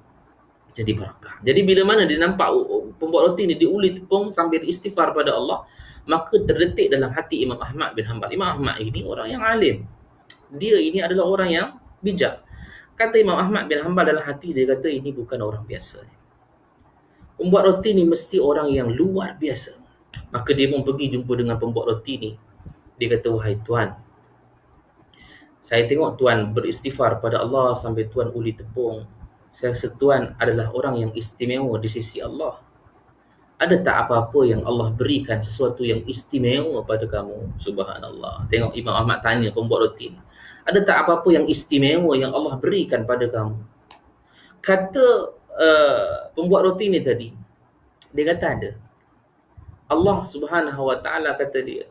barakah. Jadi bila mana dia nampak pembuat roti ni diuli tepung sambil istighfar pada Allah, maka terdetik dalam hati Imam Ahmad bin Hanbal. Imam Ahmad ini orang yang alim. Dia ini adalah orang yang bijak. Kata Imam Ahmad bin Hanbal dalam hati dia, kata ini bukan orang biasa. Pembuat roti ni mesti orang yang luar biasa. Maka dia pun pergi jumpa dengan pembuat roti ni. Dia kata, wahai tuan, saya tengok tuan beristighfar pada Allah sambil tuan uli tepung. Saya rasa tuan adalah orang yang istimewa di sisi Allah. Ada tak apa-apa yang Allah berikan sesuatu yang istimewa pada kamu? Subhanallah. Tengok Imam Ahmad tanya pembuat roti ni. Ada tak apa-apa yang istimewa yang Allah berikan pada kamu? Kata pembuat roti ni tadi, dia kata ada. Allah Subhanahu Wa Taala kata dia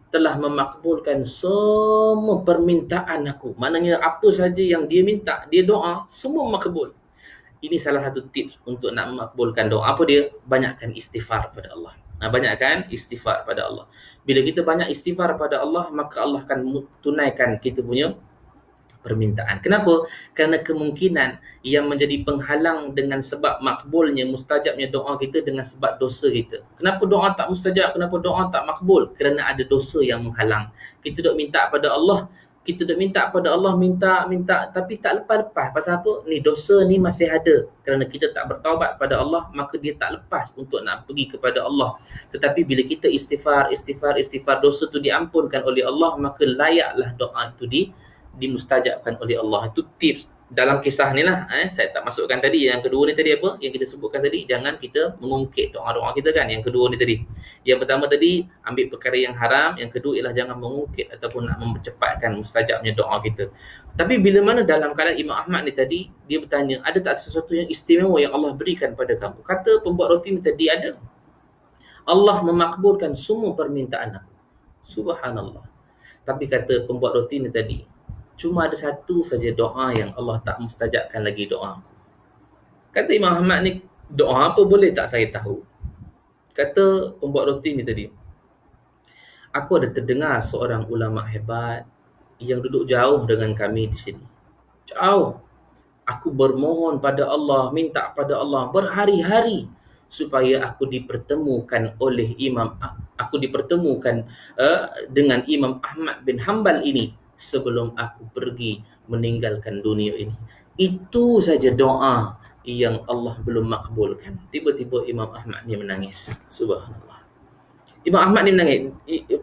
telah memakbulkan semua permintaan aku. Maknanya apa saja yang dia minta, dia doa, semua makbul. Ini salah satu tips untuk nak memakbulkan doa. Apa dia? Banyakkan istighfar pada Allah. Banyakkan istighfar pada Allah. Bila kita banyak istighfar pada Allah, maka Allah akan tunaikan kita punya permintaan. Kenapa? Kerana kemungkinan yang menjadi penghalang dengan sebab makbulnya, mustajabnya doa kita dengan sebab dosa kita. Kenapa doa tak mustajab? Kenapa doa tak makbul? Kerana ada dosa yang menghalang. Kita duk minta pada Allah, minta tapi tak lepas-lepas. Pasal apa? Ni dosa ni masih ada. Kerana kita tak bertaubat pada Allah, maka dia tak lepas untuk nak pergi kepada Allah. Tetapi bila kita istighfar, dosa tu diampunkan oleh Allah, maka layaklah doa itu dimustajabkan oleh Allah. Itu tips dalam kisah ni lah. Saya tak masukkan tadi. Yang kedua ni tadi apa? Yang kita sebutkan tadi, jangan kita mengungkit doa-doa kita kan. Yang kedua ni tadi. Yang pertama tadi, ambil perkara yang haram. Yang kedua ialah jangan mengungkit ataupun nak mempercepatkan mustajabnya doa kita. Tapi bila mana dalam keadaan Imam Ahmad ni tadi, dia bertanya, ada tak sesuatu yang istimewa yang Allah berikan pada kamu? Kata pembuat roti ni tadi, ada. Allah memakbulkan semua permintaan aku. Subhanallah. Tapi kata pembuat roti ni tadi, cuma ada satu saja doa yang Allah tak mustajabkan lagi doa. Kata Imam Ahmad ni, doa apa boleh tak saya tahu? Kata pembuat roti ni tadi, aku ada terdengar seorang ulama hebat yang duduk jauh dengan kami di sini. Jauh. Aku bermohon pada Allah, minta pada Allah berhari-hari supaya aku dipertemukan dengan Imam Ahmad bin Hanbal ini sebelum aku pergi meninggalkan dunia ini. Itu saja doa yang Allah belum makbulkan. Tiba-tiba Imam Ahmad ni menangis. Subhanallah. Imam Ahmad ni menangis.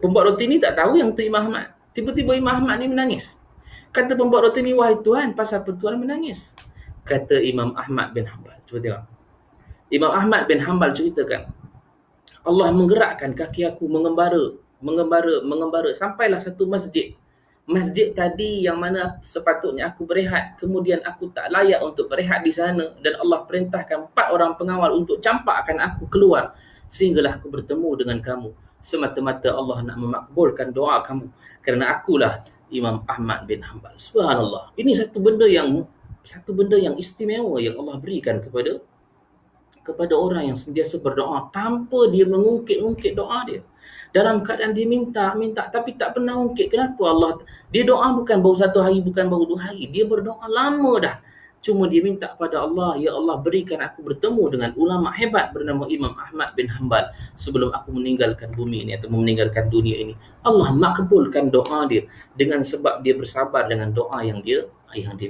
Pembuat roti ni tak tahu yang tu Imam Ahmad. Tiba-tiba Imam Ahmad ni menangis. Kata pembuat roti ni, wahai Tuhan, pasal apa Tuhan menangis? Kata Imam Ahmad bin Hanbal. Cuba tengok. Imam Ahmad bin Hanbal ceritakan, Allah menggerakkan kaki aku mengembara sampailah satu masjid. Masjid tadi yang mana sepatutnya aku berehat, kemudian aku tak layak untuk berehat di sana, dan Allah perintahkan 4 orang pengawal untuk campakkan aku keluar sehinggalah aku bertemu dengan kamu. Semata-mata Allah nak memakbulkan doa kamu, kerana akulah Imam Ahmad bin Hanbal. Subhanallah. Ini satu benda yang istimewa yang Allah berikan kepada kepada orang yang sentiasa berdoa tanpa dia mengungkit-ungkit doa dia. Dalam keadaan dia minta tapi tak pernah ungkit. Kenapa Allah? Dia doa bukan baru 1 hari, bukan baru 2 hari. Dia berdoa lama dah. Cuma dia minta pada Allah, ya Allah berikan aku bertemu dengan ulama hebat bernama Imam Ahmad bin Hanbal sebelum aku meninggalkan bumi ini atau meninggalkan dunia ini. Allah makbulkan doa dia dengan sebab dia bersabar dengan doa yang dia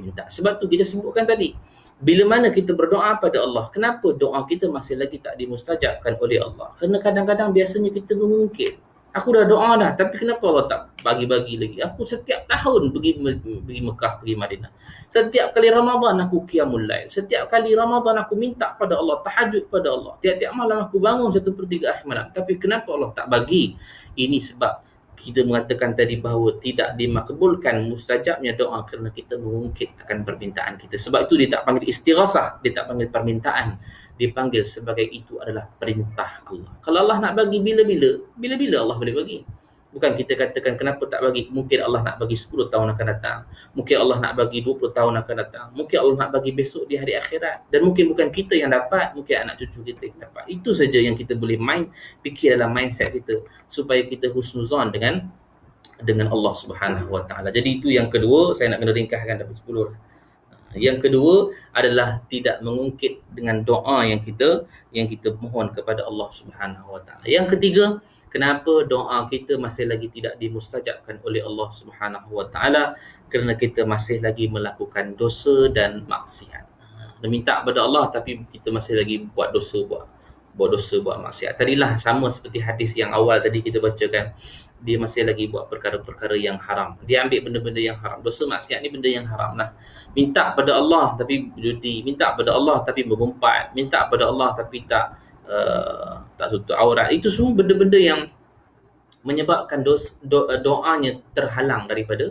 minta. Sebab tu kita sebutkan tadi, bila mana kita berdoa pada Allah, kenapa doa kita masih lagi tak dimustajabkan oleh Allah? Kerana kadang-kadang biasanya kita mengungkit. Aku dah doa dah, tapi kenapa Allah tak bagi-bagi lagi? Aku setiap tahun pergi Mekah, pergi Madinah. Setiap kali Ramadan aku qiyamul lail. Setiap kali Ramadan aku minta pada Allah, tahajud pada Allah. Tiap-tiap malam aku bangun 1/3 akhir malam. Tapi kenapa Allah tak bagi? Ini sebab kita mengatakan tadi bahawa tidak dimakbulkan mustajabnya doa kerana kita mengungkit akan permintaan kita. Sebab itu dia tak panggil istighasah, dia tak panggil permintaan. Dipanggil sebagai itu adalah perintah Allah. Kalau Allah nak bagi bila-bila Allah boleh bagi. Bukan kita katakan kenapa tak bagi. Mungkin Allah nak bagi 10 tahun akan datang. Mungkin Allah nak bagi 20 tahun akan datang. Mungkin Allah nak bagi besok di hari akhirat. Dan mungkin bukan kita yang dapat, mungkin anak cucu kita yang dapat. Itu saja yang kita boleh fikir dalam mindset kita supaya kita husnuzan dengan Allah Subhanahu Wa Taala. Jadi itu yang kedua, saya nak kena ringkaskan dapat 10. Yang kedua adalah tidak mengungkit dengan doa yang kita mohon kepada Allah Subhanahu Wa Taala. Yang ketiga, kenapa doa kita masih lagi tidak dimustajabkan oleh Allah Subhanahu Wa Taala? Kerana kita masih lagi melakukan dosa dan maksiat. Kita minta kepada Allah tapi kita masih lagi buat dosa, buat maksiat. Tadilah sama seperti hadis yang awal tadi kita bacakan. Dia masih lagi buat perkara-perkara yang haram. Dia ambil benda-benda yang haram. Dosa maksiat ni benda yang haram lah. Minta pada Allah tapi berjudi. Minta pada Allah tapi mengumpat. Minta pada Allah tapi tak tutup aurat. Itu semua benda-benda yang menyebabkan doanya terhalang daripada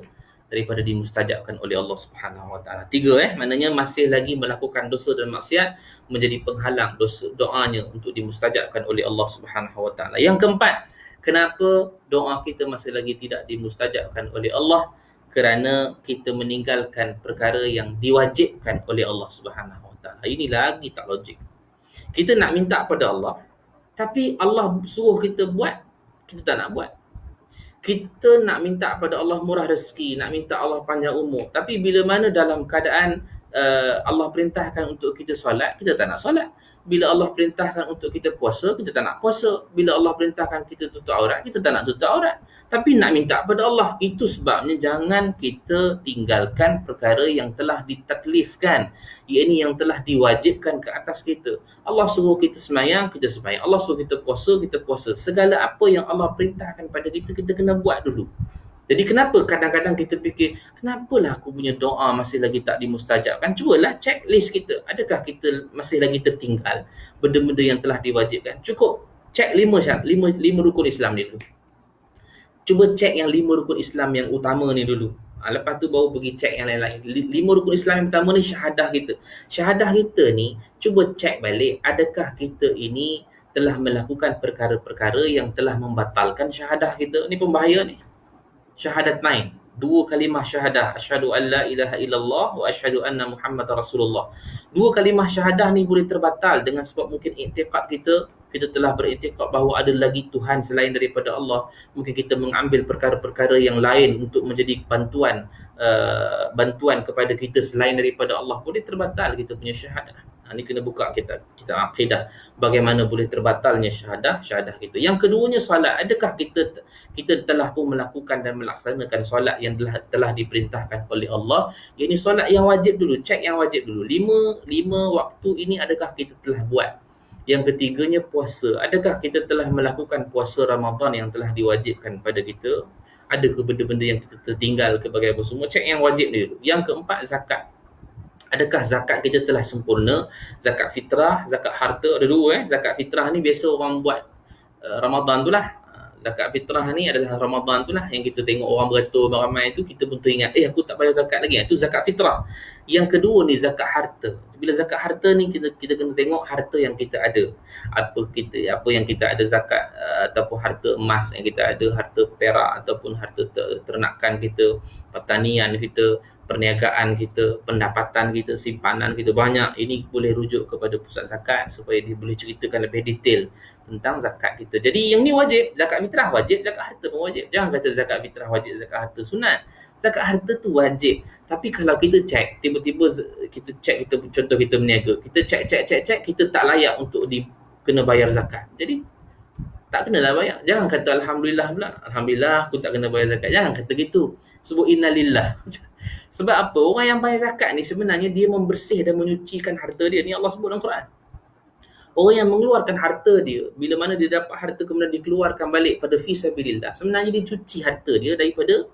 dimustajabkan oleh Allah Subhanahu Wa Taala. 3 maknanya masih lagi melakukan dosa dan maksiat menjadi penghalang doanya untuk dimustajabkan oleh Allah Subhanahu Wa Taala. Yang keempat, kenapa doa kita masih lagi tidak dimustajabkan oleh Allah? Kerana kita meninggalkan perkara yang diwajibkan oleh Allah Subhanahu Wa Taala. Ini lagi tak logik. Kita nak minta pada Allah, tapi Allah suruh kita buat, kita tak nak buat. Kita nak minta pada Allah murah rezeki, nak minta Allah panjang umur, tapi bila mana dalam keadaan Allah perintahkan untuk kita solat, kita tak nak solat. Bila Allah perintahkan untuk kita puasa, kita tak nak puasa. Bila Allah perintahkan kita tutup aurat, kita tak nak tutup aurat. Tapi nak minta pada Allah. Itu sebabnya jangan kita tinggalkan perkara yang telah ditaklifkan, iaitu yang telah diwajibkan ke atas kita. Allah suruh kita semayang, kita semayang. Allah suruh kita puasa. Segala apa yang Allah perintahkan pada kita, kita kena buat dulu. Jadi kenapa kadang-kadang kita fikir, kenapalah aku punya doa masih lagi tak dimustajabkan? Cubalah check list kita. Adakah kita masih lagi tertinggal benda-benda yang telah diwajibkan? Cukup check 5 rukun Islam ni dulu. Cuba check yang 5 rukun Islam yang utama ni dulu. Lepas tu baru pergi check yang lain-lain. 5 rukun Islam yang pertama ni syahadah kita. Syahadah kita ni, cuba check balik, adakah kita ini telah melakukan perkara-perkara yang telah membatalkan syahadah kita? Ni pembahaya ni. Syahadatain, 2 kalimah syahadah, asyhadu an la ilaha illallah wa asyhadu anna Muhammad Rasulullah. 2 kalimah syahadah ni boleh terbatal dengan sebab mungkin i'tiqad kita telah beriktikad bahawa ada lagi Tuhan selain daripada Allah. Mungkin kita mengambil perkara-perkara yang lain untuk menjadi bantuan kepada kita selain daripada Allah. Boleh terbatal kita punya syahadah. Ini kena buka kita akidah bagaimana boleh terbatalnya syahadah kita. Yang keduanya solat. Adakah kita telah pun melakukan dan melaksanakan solat yang telah diperintahkan oleh Allah? Ini solat yang wajib dulu, cek yang wajib dulu. 5 waktu ini adakah kita telah buat? Yang ketiganya puasa. Adakah kita telah melakukan puasa Ramadan yang telah diwajibkan pada kita? Adakah benda-benda yang kita tertinggal ke bagaimana semua? Cek yang wajib ni dulu. Yang keempat, zakat. Adakah zakat kita telah sempurna? Zakat fitrah, zakat harta, ada 2 Zakat fitrah ni biasa orang buat Ramadan tu lah. Zakat fitrah ni adalah Ramadan tu lah, yang kita tengok orang beratur ramai tu, kita pun teringat, aku tak bayar zakat lagi. Itu zakat fitrah. Yang kedua ni zakat harta. Bila zakat harta ni kita kena tengok harta yang kita ada. Apa yang kita ada zakat, ataupun harta emas yang kita ada, harta perak ataupun harta ternakan kita, pertanian kita, perniagaan kita, pendapatan kita, simpanan kita, banyak. Ini boleh rujuk kepada pusat zakat supaya dia boleh ceritakan lebih detail tentang zakat kita. Jadi yang ni wajib, zakat fitrah wajib, zakat harta pun wajib. Jangan kata zakat fitrah wajib, zakat harta sunat. Zakat harta tu wajib. Tapi kalau kita cek, tiba-tiba kita cek, contoh kita berniaga, kita cek, kita tak layak untuk kena bayar zakat. Jadi tak kenalah bayar. Jangan kata alhamdulillah pula. Alhamdulillah aku tak kena bayar zakat. Jangan kata gitu. Sebut innalillah. Sebab apa? Orang yang bayar zakat ni sebenarnya dia membersih dan menyucikan harta dia. Ni Allah sebut dalam Quran. Orang yang mengeluarkan harta dia, bila mana dia dapat harta kemudian dikeluarkan balik pada fisabilillah, sebenarnya dia cuci harta dia daripada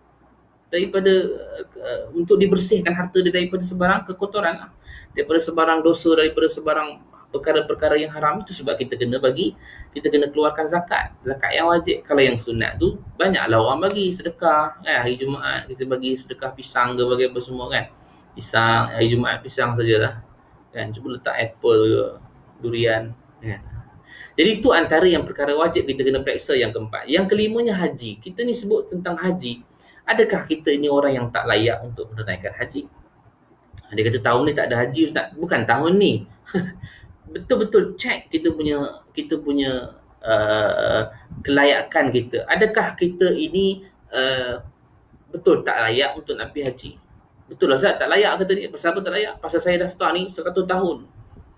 untuk dibersihkan harta dia daripada sebarang kekotoran, daripada sebarang dosa, daripada sebarang perkara-perkara yang haram. Itu sebab kita kena keluarkan zakat yang wajib. Kalau yang sunat tu banyaklah orang bagi sedekah kan. Hari Jumaat kita bagi sedekah pisang ke, bagi apa semua kan, pisang hari Jumaat, pisang sajalah kan, cuba letak apple ke, durian kan. Jadi itu antara yang perkara wajib kita kena periksa. Yang keempat, yang kelimanya haji. Kita ni sebut tentang haji. Adakah kita ini orang yang tak layak untuk menunaikan haji? Dia kata tahun ni tak ada haji Ustaz. Bukan tahun ni. Betul-betul cek kita punya kelayakan kita. Adakah kita ini betul tak layak untuk nak pergi haji? Betul lah Ustaz, tak layak kata dia. Pasal apa tak layak? Pasal saya daftar ni 100 tahun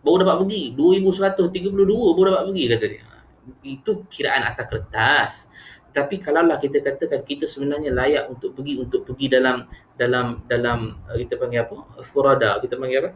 baru dapat pergi, 2132 baru dapat pergi kata dia. Itu kiraan atas kertas. Tapi kalaulah kita katakan kita sebenarnya layak untuk pergi dalam kita panggil apa? Furada, kita panggil apa?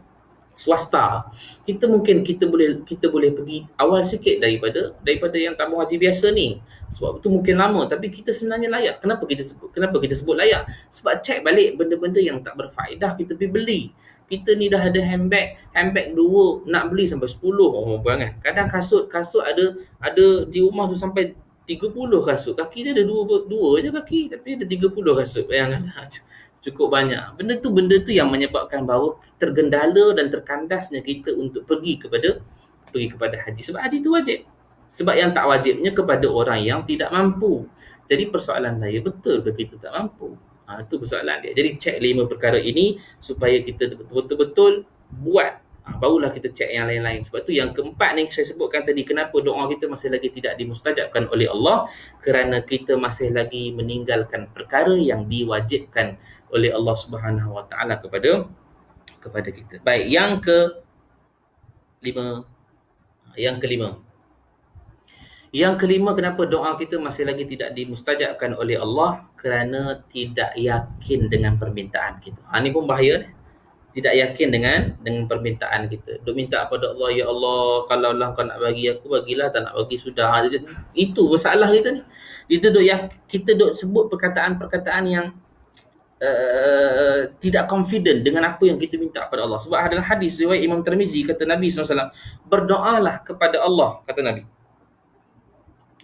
Swasta. Kita boleh pergi awal sikit daripada yang tabung haji biasa ni. Sebab itu mungkin lama, tapi kita sebenarnya layak. Kenapa kita sebut layak? Sebab cek balik benda-benda yang tak berfaedah kita pergi beli. Kita ni dah ada handbag 2 nak beli sampai 10. Oh bayangkan. Kadang kasut ada di rumah tu sampai 30 kasut. Kaki dia ada dua je kaki, tapi ada 30 kasut. Bayangkan. Cukup banyak. Benda tu yang menyebabkan bahawa tergendala dan terkandasnya kita untuk pergi kepada haji. Sebab haji tu wajib. Sebab yang tak wajibnya kepada orang yang tidak mampu. Jadi persoalan saya, betul ke kita tak mampu? Itu persoalan dia. Jadi cek 5 perkara ini supaya kita betul-betul buat. Barulah kita cek yang lain-lain. Sebab tu yang keempat ni saya sebutkan tadi, kenapa doa kita masih lagi tidak dimustajabkan oleh Allah? Kerana kita masih lagi meninggalkan perkara yang diwajibkan oleh Allah Subhanahu Wa Taala kepada kita. Baik, yang kelima, kenapa doa kita masih lagi tidak dimustajabkan oleh Allah? Kerana tidak yakin dengan permintaan kita. Ini pun bahaya ni. Tidak yakin dengan permintaan kita. Duk minta pada Allah, ya Allah, kalau lah kau nak bagi aku, bagilah, tak nak bagi sudah. Itu masalah kita ni. Kita duk sebut perkataan-perkataan yang tidak confident dengan apa yang kita minta pada Allah. Sebab dalam hadis riwayat Imam Tirmizi, kata Nabi SAW, berdoalah kepada Allah, kata Nabi.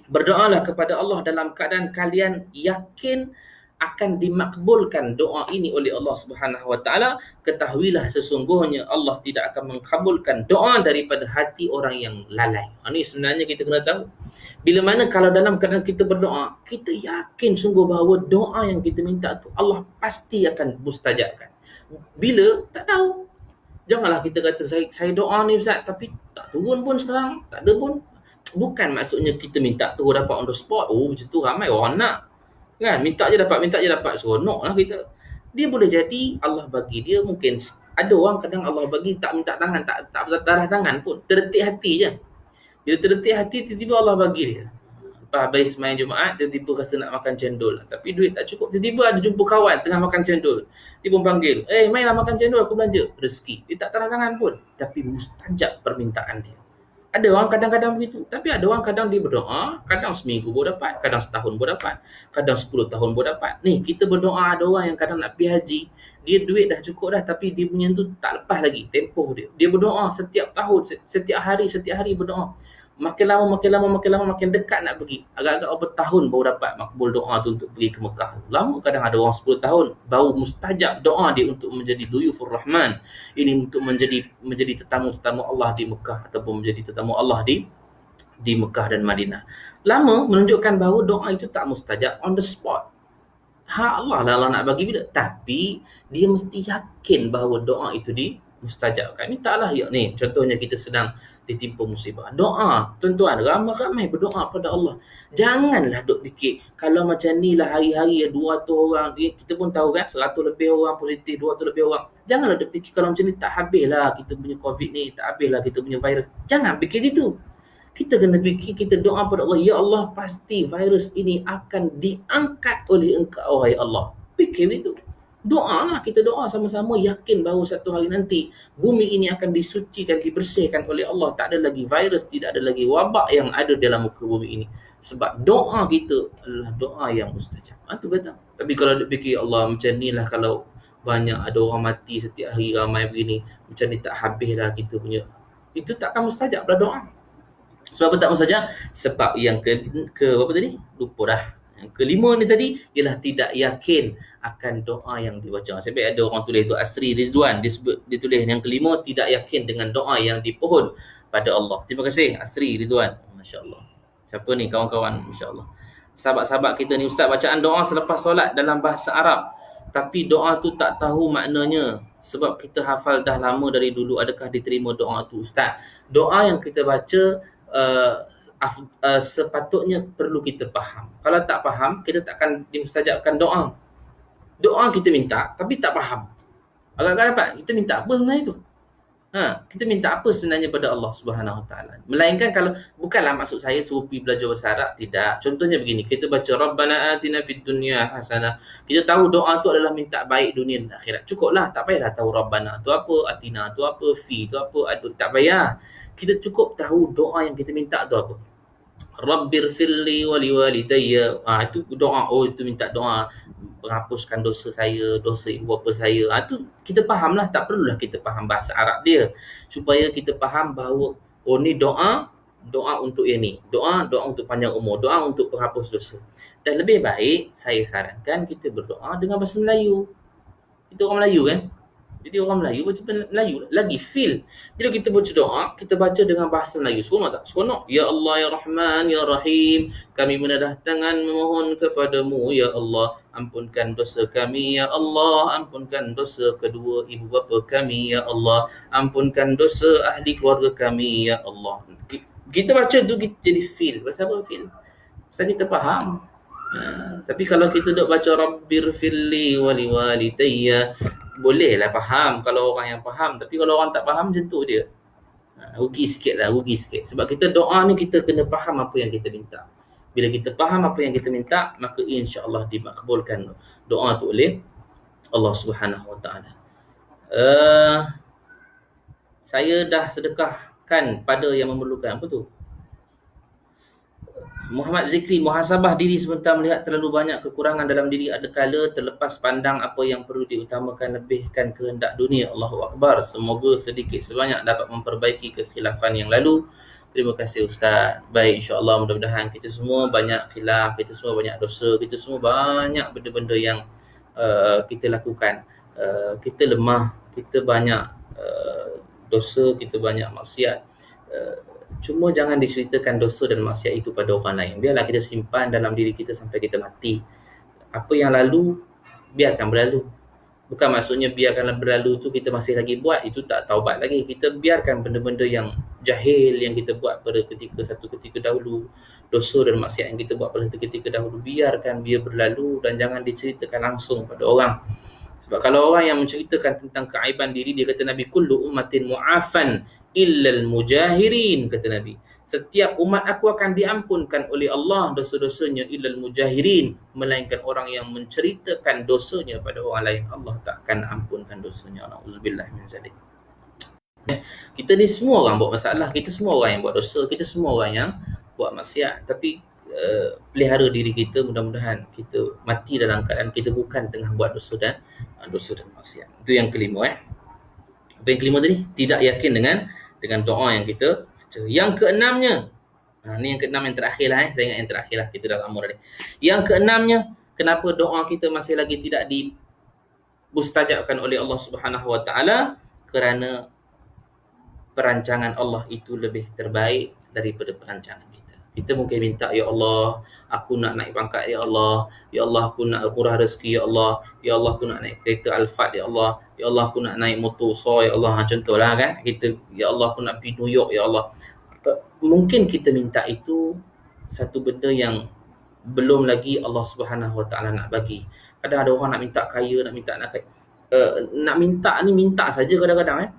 Berdoalah kepada Allah dalam keadaan kalian yakin akan dimakbulkan doa ini oleh Allah Subhanahu Wa Taala. Ketahuilah sesungguhnya Allah tidak akan mengkabulkan doa daripada hati orang yang lalai. Ini sebenarnya kita kena tahu. Bila mana kalau dalam keadaan kita berdoa, kita yakin sungguh bahawa doa yang kita minta tu Allah pasti akan mustajabkan. Bila? Tak tahu. Janganlah kita kata saya doa ni Ustaz tapi tak turun pun sekarang, tak ada pun. Bukan maksudnya kita minta tu dapat on the spot. Macam tu ramai orang nak. Kan, minta je dapat, seronoklah kita. Dia boleh jadi Allah bagi dia, mungkin ada orang kadang Allah bagi tak minta tangan, tak darah tangan pun, terdetik hati je. Bila terdetik hati, tiba-tiba Allah bagi dia. Lepas habis sembahyang Jumaat, tiba-tiba rasa nak makan cendol, tapi duit tak cukup. Tiba-tiba ada jumpa kawan tengah makan cendol, dia pun panggil, mainlah makan cendol, aku belanja. Rezeki, dia tak darah tangan pun, tapi mustajab permintaan dia. Ada orang kadang-kadang begitu. Tapi ada orang kadang dia berdoa, kadang seminggu baru dapat, kadang setahun baru dapat, kadang 10 tahun baru dapat. Ni kita berdoa, ada orang yang kadang nak pergi haji, dia duit dah cukup dah, tapi dia punya tu tak lepas lagi tempoh dia. Dia berdoa setiap tahun, setiap hari berdoa. makin lama makin dekat nak pergi. Agak-agak berapa tahun baru dapat makbul doa tu untuk pergi ke Mekah. Lama, kadang ada orang 10 tahun baru mustajab doa dia untuk menjadi duyufur rahman. Ini untuk menjadi tetamu-tetamu Allah di Mekah ataupun menjadi tetamu Allah di Mekah dan Madinah. Lama menunjukkan bahawa doa itu tak mustajab on the spot. Allah lah Allah nak bagi bila. Tapi dia mesti yakin bahawa doa itu dimustajabkan. Mintalah ya ni. Contohnya kita sedang ditimpa musibah. Doa, tuan-tuan, ramai-ramai berdoa pada Allah. Janganlah duk fikir kalau macam ni lah hari-hari 200 orang, kita pun tahu kan 100 lebih orang positif, 200 lebih orang. Janganlah duk fikir kalau macam ni tak habislah kita punya COVID ni, tak habislah kita punya virus. Jangan fikir itu. Kita kena fikir, kita doa pada Allah, ya Allah, pasti virus ini akan diangkat oleh Engkau, wahai Allah. Fikir itu. Doa lah, kita doa sama-sama yakin bahawa satu hari nanti bumi ini akan disucikan, dibersihkan oleh Allah. Tak ada lagi virus, tidak ada lagi wabak yang ada dalam muka bumi ini. Sebab doa kita adalah doa yang mustajab. Itu kata. Tapi kalau dia fikir Allah macam ni lah, kalau banyak ada orang mati setiap hari ramai begini, macam ni tak habis lah kita punya. Itu takkan mustajab lah doa. Sebab apa tak mustajab? Sebab yang ke apa tadi? Lupa dah. Yang kelima ni tadi ialah tidak yakin akan doa yang dibaca. Sampai ada orang tulis tu Asri Rizwan, dia tulis yang kelima tidak yakin dengan doa yang dipohon pada Allah. Terima kasih Asri Rizwan. Masya-Allah. Siapa ni kawan-kawan? Masya-Allah. Sahabat-sahabat kita ni, ustaz bacaan doa selepas solat dalam bahasa Arab. Tapi doa tu tak tahu maknanya. Sebab kita hafal dah lama dari dulu, adakah diterima doa tu ustaz? Doa yang kita baca sepatutnya perlu kita faham. Kalau tak faham, kita takkan dimustajabkan doa. Doa kita minta tapi tak faham. Agak-agak dapat kita minta apa sebenarnya tu? Kita minta apa sebenarnya pada Allah Subhanahu Wa Taala? Melainkan kalau bukanlah maksud saya suruh pergi belajar bahasa Arab, tidak. Contohnya begini, kita baca Rabbana atina fid dunya hasanah. Kita tahu doa tu adalah minta baik dunia dan akhirat. Cukuplah, tak payahlah tahu Rabbana tu apa, atina tu apa, fi tu apa, aduh tak payah. Kita cukup tahu doa yang kita minta tu apa. Rabbirfirli wa liwalidayya. Itu doa. Oh, itu minta doa menghapuskan dosa saya, dosa ibu bapa saya. Itu kita fahamlah, tak perlulah kita faham bahasa Arab dia. Supaya kita faham bahawa oh ni doa untuk yang ni. Doa untuk panjang umur, doa untuk penghapus dosa. Dan lebih baik saya sarankan kita berdoa dengan bahasa Melayu. Itu orang Melayu kan? Jadi orang Melayu baca Melayu lagi feel. Bila kita baca doa, kita baca dengan bahasa Melayu. Seronok tak? Seronok. Ya Allah, Ya Rahman, Ya Rahim, kami menadah tangan memohon kepadamu, Ya Allah. Ampunkan dosa kami, Ya Allah. Ampunkan dosa kedua ibu bapa kami, Ya Allah. Ampunkan dosa ahli keluarga kami, Ya Allah. Kita baca tu kita jadi feel. Pasal apa feel? Pasal kita faham. Tapi kalau kita duk baca Rabbirfirli wa liwalidayya, bolehlah faham kalau orang yang faham. Tapi kalau orang tak faham, macam tu dia. Rugi sikit. Sebab kita doa ni kita kena faham apa yang kita minta. Bila kita faham apa yang kita minta, maka insya-Allah dimakbulkan doa tu oleh Allah Subhanahu Wa Taala. Saya dah sedekahkan pada yang memerlukan. Apa tu? Muhammad Zikri, muhasabah diri sebentar melihat terlalu banyak kekurangan dalam diri ada kala terlepas pandang apa yang perlu diutamakan lebihkan kehendak dunia. Allahu Akbar. Semoga sedikit sebanyak dapat memperbaiki kekhilafan yang lalu. Terima kasih Ustaz. Baik, insya-Allah mudah-mudahan kita semua banyak khilaf, kita semua banyak dosa, kita semua banyak benda-benda yang kita lakukan. Kita lemah, kita banyak dosa, kita banyak maksiat. Cuma jangan diceritakan dosa dan maksiat itu pada orang lain. Biarlah kita simpan dalam diri kita sampai kita mati. Apa yang lalu, biarkan berlalu. Bukan maksudnya biarkanlah berlalu tu kita masih lagi buat, itu tak taubat lagi. Kita biarkan benda-benda yang jahil yang kita buat pada satu ketika dahulu, dosa dan maksiat yang kita buat pada satu ketika dahulu, biarkan dia berlalu dan jangan diceritakan langsung pada orang. Sebab kalau orang yang menceritakan tentang keaiban diri, dia kata Nabi, kullu ummatin mu'afan illal mujahirin, kata Nabi. Setiap umat aku akan diampunkan oleh Allah dosa-dosanya illal mujahirin, melainkan orang yang menceritakan dosanya pada orang lain, Allah takkan ampunkan dosanya. Nauzubillah min zalik. Kita ni semua orang buat masalah, kita semua orang yang buat dosa, kita semua orang yang buat maksiat. Tapi pelihara diri kita, mudah-mudahan kita mati dalam keadaan kita bukan tengah buat dosa dan maksiat. Itu yang kelima. Apa yang kelima tadi? Tidak yakin dengan doa yang kita baca. Yang keenamnya, Ni yang keenam, yang terakhir lah. Saya ingat yang terakhir lah. Kita dah lama dah ni. Yang keenamnya, kenapa doa kita masih lagi tidak dimustajabkan oleh Allah Subhanahu Wa Taala? Kerana perancangan Allah itu lebih terbaik daripada perancangan kita. Kita mungkin minta, ya Allah, aku nak naik pangkat, ya Allah, ya Allah, aku nak murah rezeki, ya Allah, ya Allah, aku nak naik kereta Alphard, ya Allah, ya Allah, aku nak naik motor so, ya Allah. Contohlah kan, kita, ya Allah, aku nak pergi New York, ya Allah. Mungkin kita minta itu satu benda yang belum lagi Allah Subhanahu Wa Taala nak bagi. Kadang ada orang nak minta kaya, nak minta nak kaya. Nak minta ni minta saja kadang-kadang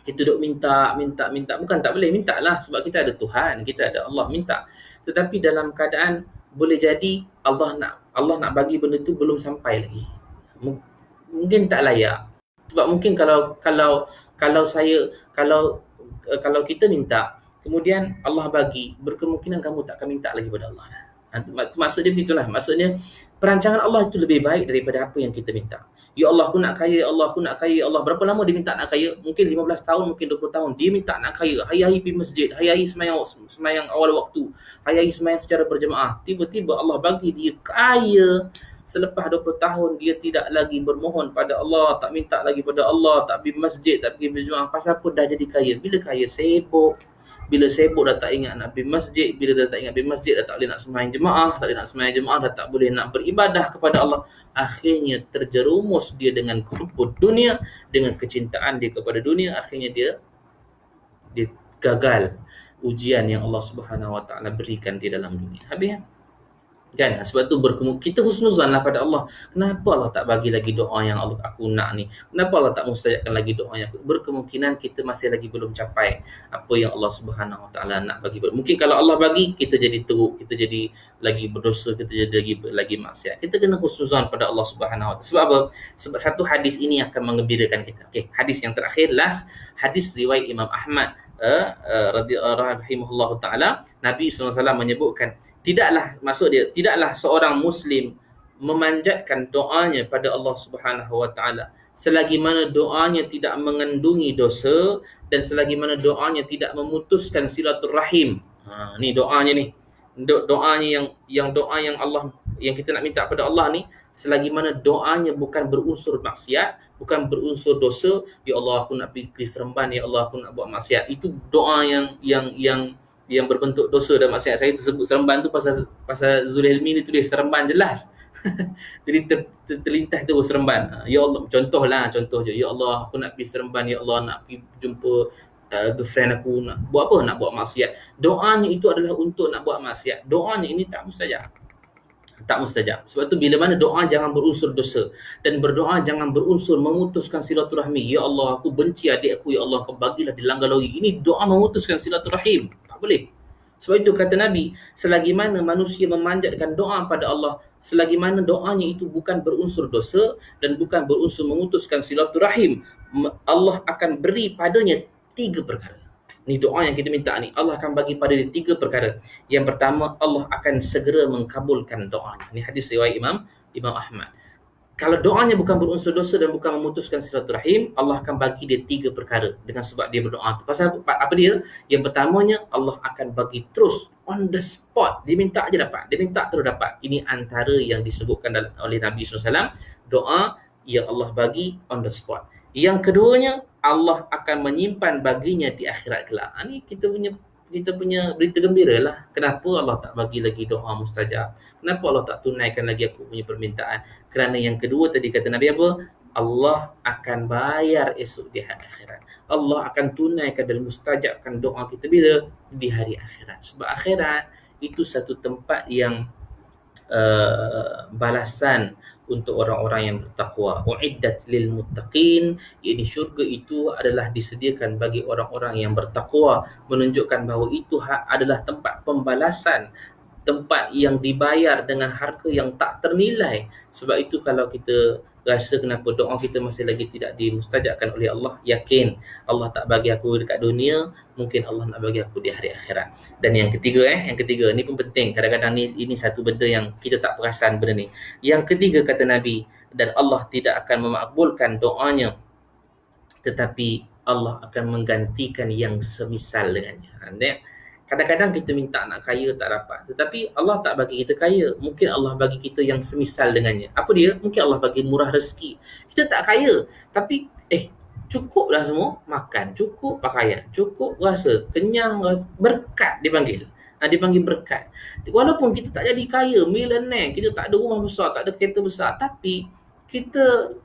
kita duk minta, bukan tak boleh, minta lah, sebab kita ada Tuhan, kita ada Allah, minta. Tetapi dalam keadaan boleh jadi Allah nak bagi benda tu belum sampai lagi. Mungkin tak layak. Sebab mungkin kalau saya kalau kita minta, kemudian Allah bagi, berkemungkinan kamu tak akan minta lagi pada Allah. Maksudnya begitulah. Maksudnya perancangan Allah itu lebih baik daripada apa yang kita minta. Ya Allah, aku nak kaya, ya Allah, aku nak kaya, ya Allah. Berapa lama dia minta nak kaya? Mungkin 15 tahun, mungkin 20 tahun. Dia minta nak kaya. Hari-hari pergi masjid, hari-hari semayang awal waktu, hari-hari semayang secara berjemaah. Tiba-tiba Allah bagi dia kaya. Selepas 20 tahun, dia tidak lagi bermohon pada Allah, tak minta lagi pada Allah, tak pergi masjid, tak pergi berjemaah. Pasal apa dah jadi kaya? Bila kaya, sibuk. Bila sibuk dah tak ingat nak pergi masjid. Bila dah tak ingat pergi masjid, dah tak boleh nak sembahyang jemaah. Tak boleh nak sembahyang jemaah, dah tak boleh nak beribadah kepada Allah. Akhirnya terjerumus dia dengan hubbud dunia, dengan kecintaan dia kepada dunia. Akhirnya dia gagal ujian yang Allah Subhanahu Wa Taala berikan di dalam dunia. Habis kan? Sebab tu kita husnuzan lah pada Allah. Kenapa Allah tak bagi lagi doa yang aku nak ni? Kenapa Allah tak mustajabkan lagi doa yang aku? Berkemungkinan kita masih lagi belum capai apa yang Allah Subhanahu Wa Taala nak bagi. Mungkin kalau Allah bagi, kita jadi teruk, kita jadi lagi berdosa, kita jadi lagi maksiat. Kita kena husnuzan pada Allah Subhanahu Wa Taala. Sebab apa? Sebab satu hadis ini akan mengembirakan kita. Okey, hadis yang terakhir, last hadis riwayat Imam Ahmad rahimahullahu taala. Nabi SAW menyebutkan, tidaklah seorang muslim memanjatkan doanya pada Allah Subhanahu Wa Taala selagi mana doanya tidak mengandungi dosa dan selagi mana doanya tidak memutuskan silaturahim. Ni doanya ni. Doanya doa yang Allah, yang kita nak minta pada Allah ni, selagi mana doanya bukan berunsur maksiat, bukan berunsur dosa. Ya Allah, aku nak pergi Seremban, ya Allah, aku nak buat maksiat. Itu doa yang berbentuk dosa dan maksiat. Saya tersebut Seremban tu pasal Zulhelmi ni tulis Seremban jelas. Jadi terlintas tu Seremban. Ya Allah, contoh je. Ya Allah, aku nak pergi Seremban, ya Allah, nak pergi jumpa girlfriend aku, nak buat apa? Nak buat maksiat. Doanya itu adalah untuk nak buat maksiat. Doanya ini tak mustajab. Tak mustajab. Sebab tu bila mana doa jangan berunsur dosa, dan berdoa jangan berunsur memutuskan silaturahmi. Ya Allah, aku benci adik aku, ya Allah, kau bagilah dia langgar lori. Ini doa memutuskan silaturahim. Tak boleh. Sebab itu kata Nabi, selagi mana manusia memanjatkan doa pada Allah, selagi mana doanya itu bukan berunsur dosa dan bukan berunsur memutuskan silaturahim, Allah akan beri padanya 3 perkara. Ni doa yang kita minta ni, Allah akan bagi pada dia 3 perkara. Yang pertama, Allah akan segera mengkabulkan doanya. Ni hadis riwayat Imam Ahmad. Kalau doanya bukan berunsur dosa dan bukan memutuskan silaturahim, Allah akan bagi dia 3 perkara dengan sebab dia berdoa tu. Pasal apa dia? Yang pertamanya, Allah akan bagi terus on the spot. Dia minta aja dapat. Dia minta terus dapat. Ini antara yang disebutkan oleh Nabi SAW, doa yang Allah bagi on the spot. Yang keduanya, Allah akan menyimpan baginya di akhirat kelak. Ini kita punya berita gembira lah. Kenapa Allah tak bagi lagi doa mustajab? Kenapa Allah tak tunaikan lagi aku punya permintaan? Kerana yang kedua tadi kata Nabi apa? Allah akan bayar esok di hari akhirat. Allah akan tunaikan dan mustajabkan doa kita bila? Di hari akhirat. Sebab akhirat itu satu tempat yang balasan untuk orang-orang yang bertakwa. Uiddat lil muttaqin, yakni syurga itu adalah disediakan bagi orang-orang yang bertakwa, menunjukkan bahawa itu adalah tempat pembalasan, tempat yang dibayar dengan harga yang tak ternilai. Sebab itu kalau kita rasa kenapa doa kita masih lagi tidak dimustajabkan oleh Allah, yakin Allah tak bagi aku dekat dunia, mungkin Allah nak bagi aku di hari akhirat. Dan yang ketiga ni pun penting. Kadang-kadang ini satu benda yang kita tak perasan benda ni. Yang ketiga kata Nabi, dan Allah tidak akan memakbulkan doanya, tetapi Allah akan menggantikan yang semisal dengannya. Kadang-kadang kita minta nak kaya tak dapat. Tetapi Allah tak bagi kita kaya. Mungkin Allah bagi kita yang semisal dengannya. Apa dia? Mungkin Allah bagi murah rezeki. Kita tak kaya. Tapi cukup dah semua. Makan, cukup pakaian, cukup rasa, kenyang rasa. Berkat dipanggil. Dipanggil berkat. Walaupun kita tak jadi kaya, millionaire, kita tak ada rumah besar, tak ada kereta besar. Tapi kita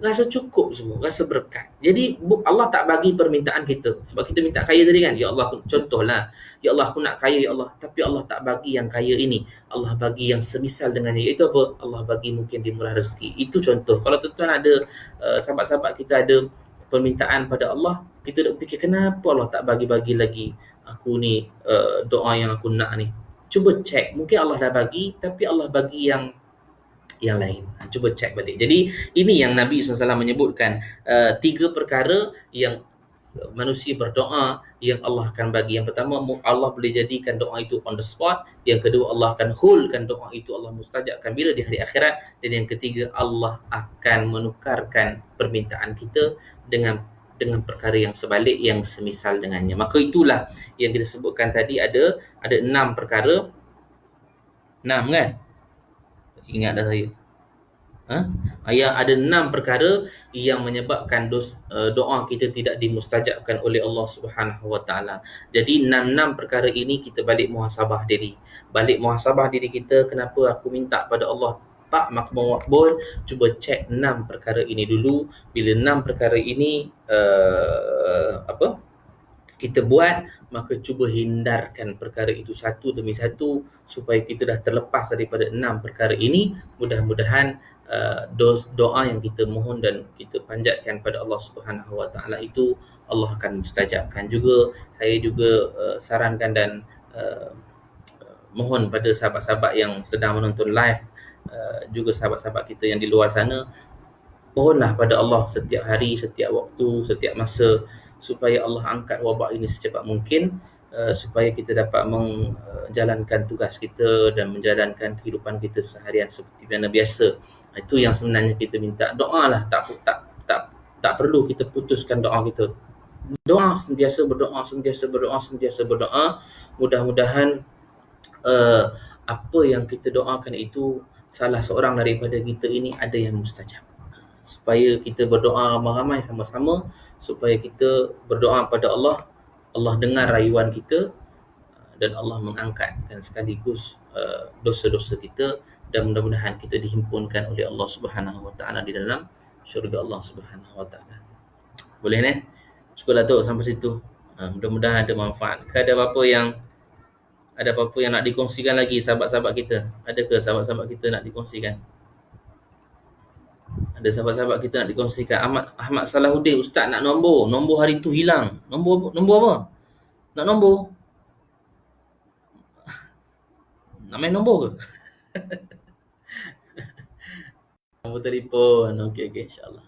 rasa cukup semua, rasa berkat. Jadi Allah tak bagi permintaan kita. Sebab kita minta kaya tadi kan, ya Allah, contohlah, ya Allah aku nak kaya ya Allah, tapi Allah tak bagi yang kaya ini. Allah bagi yang semisal dengannya. Itu apa? Allah bagi mungkin di murah rezeki. Itu contoh. Kalau tuan-tuan ada sahabat-sahabat kita ada permintaan pada Allah, kita nak fikir kenapa Allah tak bagi-bagi lagi aku ni doa yang aku nak ni. Cuba cek, mungkin Allah dah bagi tapi Allah bagi yang lain. Cuba cek balik. Jadi ini yang Nabi SAW menyebutkan 3 perkara yang manusia berdoa yang Allah akan bagi. Yang pertama, Allah boleh jadikan doa itu on the spot. Yang kedua, Allah akan holdkan doa itu, Allah mustajabkan bila di hari akhirat. Dan yang ketiga, Allah akan menukarkan permintaan kita dengan perkara yang sebalik, yang semisal dengannya. Maka itulah yang kita sebutkan tadi, ada 6 perkara. 6 kan? Ingat dah saya. Ada 6 perkara yang menyebabkan doa kita tidak dimustajabkan oleh Allah Subhanahu Wa Taala. Jadi 6 perkara ini kita balik muhasabah diri. Balik muhasabah diri kita, kenapa aku minta pada Allah tak makbul? Cuba cek 6 perkara ini dulu. Bila 6 perkara ini kita buat, maka cuba hindarkan perkara itu satu demi satu supaya kita dah terlepas daripada 6 perkara ini. Mudah-mudahan doa yang kita mohon dan kita panjatkan pada Allah Subhanahu Wa Taala itu Allah akan mustajabkan. Juga saya juga sarankan dan mohon pada sahabat-sahabat yang sedang menonton live, juga sahabat-sahabat kita yang di luar sana, mohonlah pada Allah setiap hari, setiap waktu, setiap masa supaya Allah angkat wabak ini secepat mungkin, supaya kita dapat menjalankan tugas kita dan menjalankan kehidupan kita seharian seperti biasa. Itu yang sebenarnya kita minta. Doalah, tak perlu kita putuskan doa kita. Doa, sentiasa berdoa. Mudah-mudahan apa yang kita doakan itu salah seorang daripada kita ini ada yang mustajab. Supaya kita berdoa ramai-ramai sama-sama, supaya kita berdoa pada Allah, Allah dengar rayuan kita dan Allah mengangkat dan sekaligus dosa-dosa kita, dan mudah-mudahan kita dihimpunkan oleh Allah Subhanahu Wa Taala di dalam syurga Allah Subhanahu Wa Taala. Boleh ni? Cukuplah tu sampai situ. Mudah-mudahan ada manfaat. Ada apa-apa yang nak dikongsikan lagi sahabat-sahabat kita? Adakah sahabat-sahabat kita nak dikongsikan? Ada sahabat-sahabat kita nak dikongsikan. Ahmad Salahuddin, Ustaz nak nombor hari tu hilang. Nombor apa? Nak nombor? Nak main nombor ke? Nombor telefon. Okey, insya-Allah.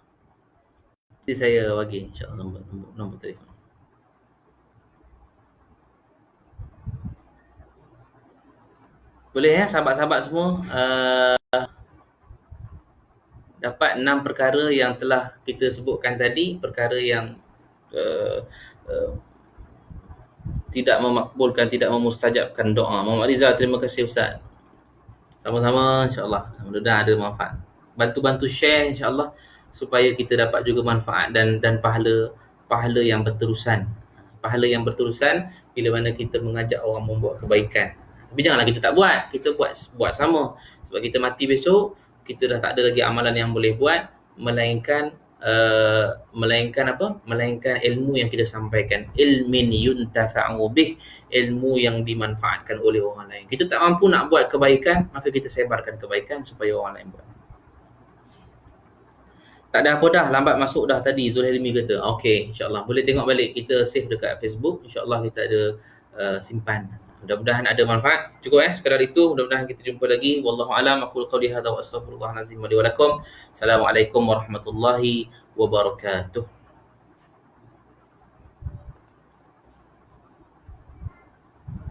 Nanti saya bagi insya-Allah nombor telefon. Boleh ya sahabat-sahabat semua, dapat 6 perkara yang telah kita sebutkan tadi, perkara yang tidak memakbulkan, tidak memustajabkan doa. Muhammad Rizal, terima kasih Ustaz. Sama-sama, insya-Allah. Mudah-mudahan ada manfaat. Bantu-bantu share insya-Allah supaya kita dapat juga manfaat dan pahala yang berterusan. Pahala yang berterusan bila mana kita mengajak orang membuat kebaikan. Tapi janganlah kita tak buat, kita buat sama. Sebab kita mati besok, kita dah tak ada lagi amalan yang boleh buat, melainkan Melainkan ilmu yang kita sampaikan. Ilmin yuntafa'u bih, ilmu yang dimanfaatkan oleh orang lain. Kita tak mampu nak buat kebaikan, maka kita sebarkan kebaikan supaya orang lain buat. Tak ada apa dah, lambat masuk dah tadi Zulhilmi kata. Okey, insya-Allah boleh tengok balik, kita save dekat Facebook. Insya-Allah kita ada simpan. Mudah-mudahan ada manfaat. Cukup sekadar itu. Mudah-mudahan kita jumpa lagi. Wallahu a'lam. Aqul qawli hadza wa astaghfirullahal azim wa li wa lakum. Assalamualaikum warahmatullahi wabarakatuh.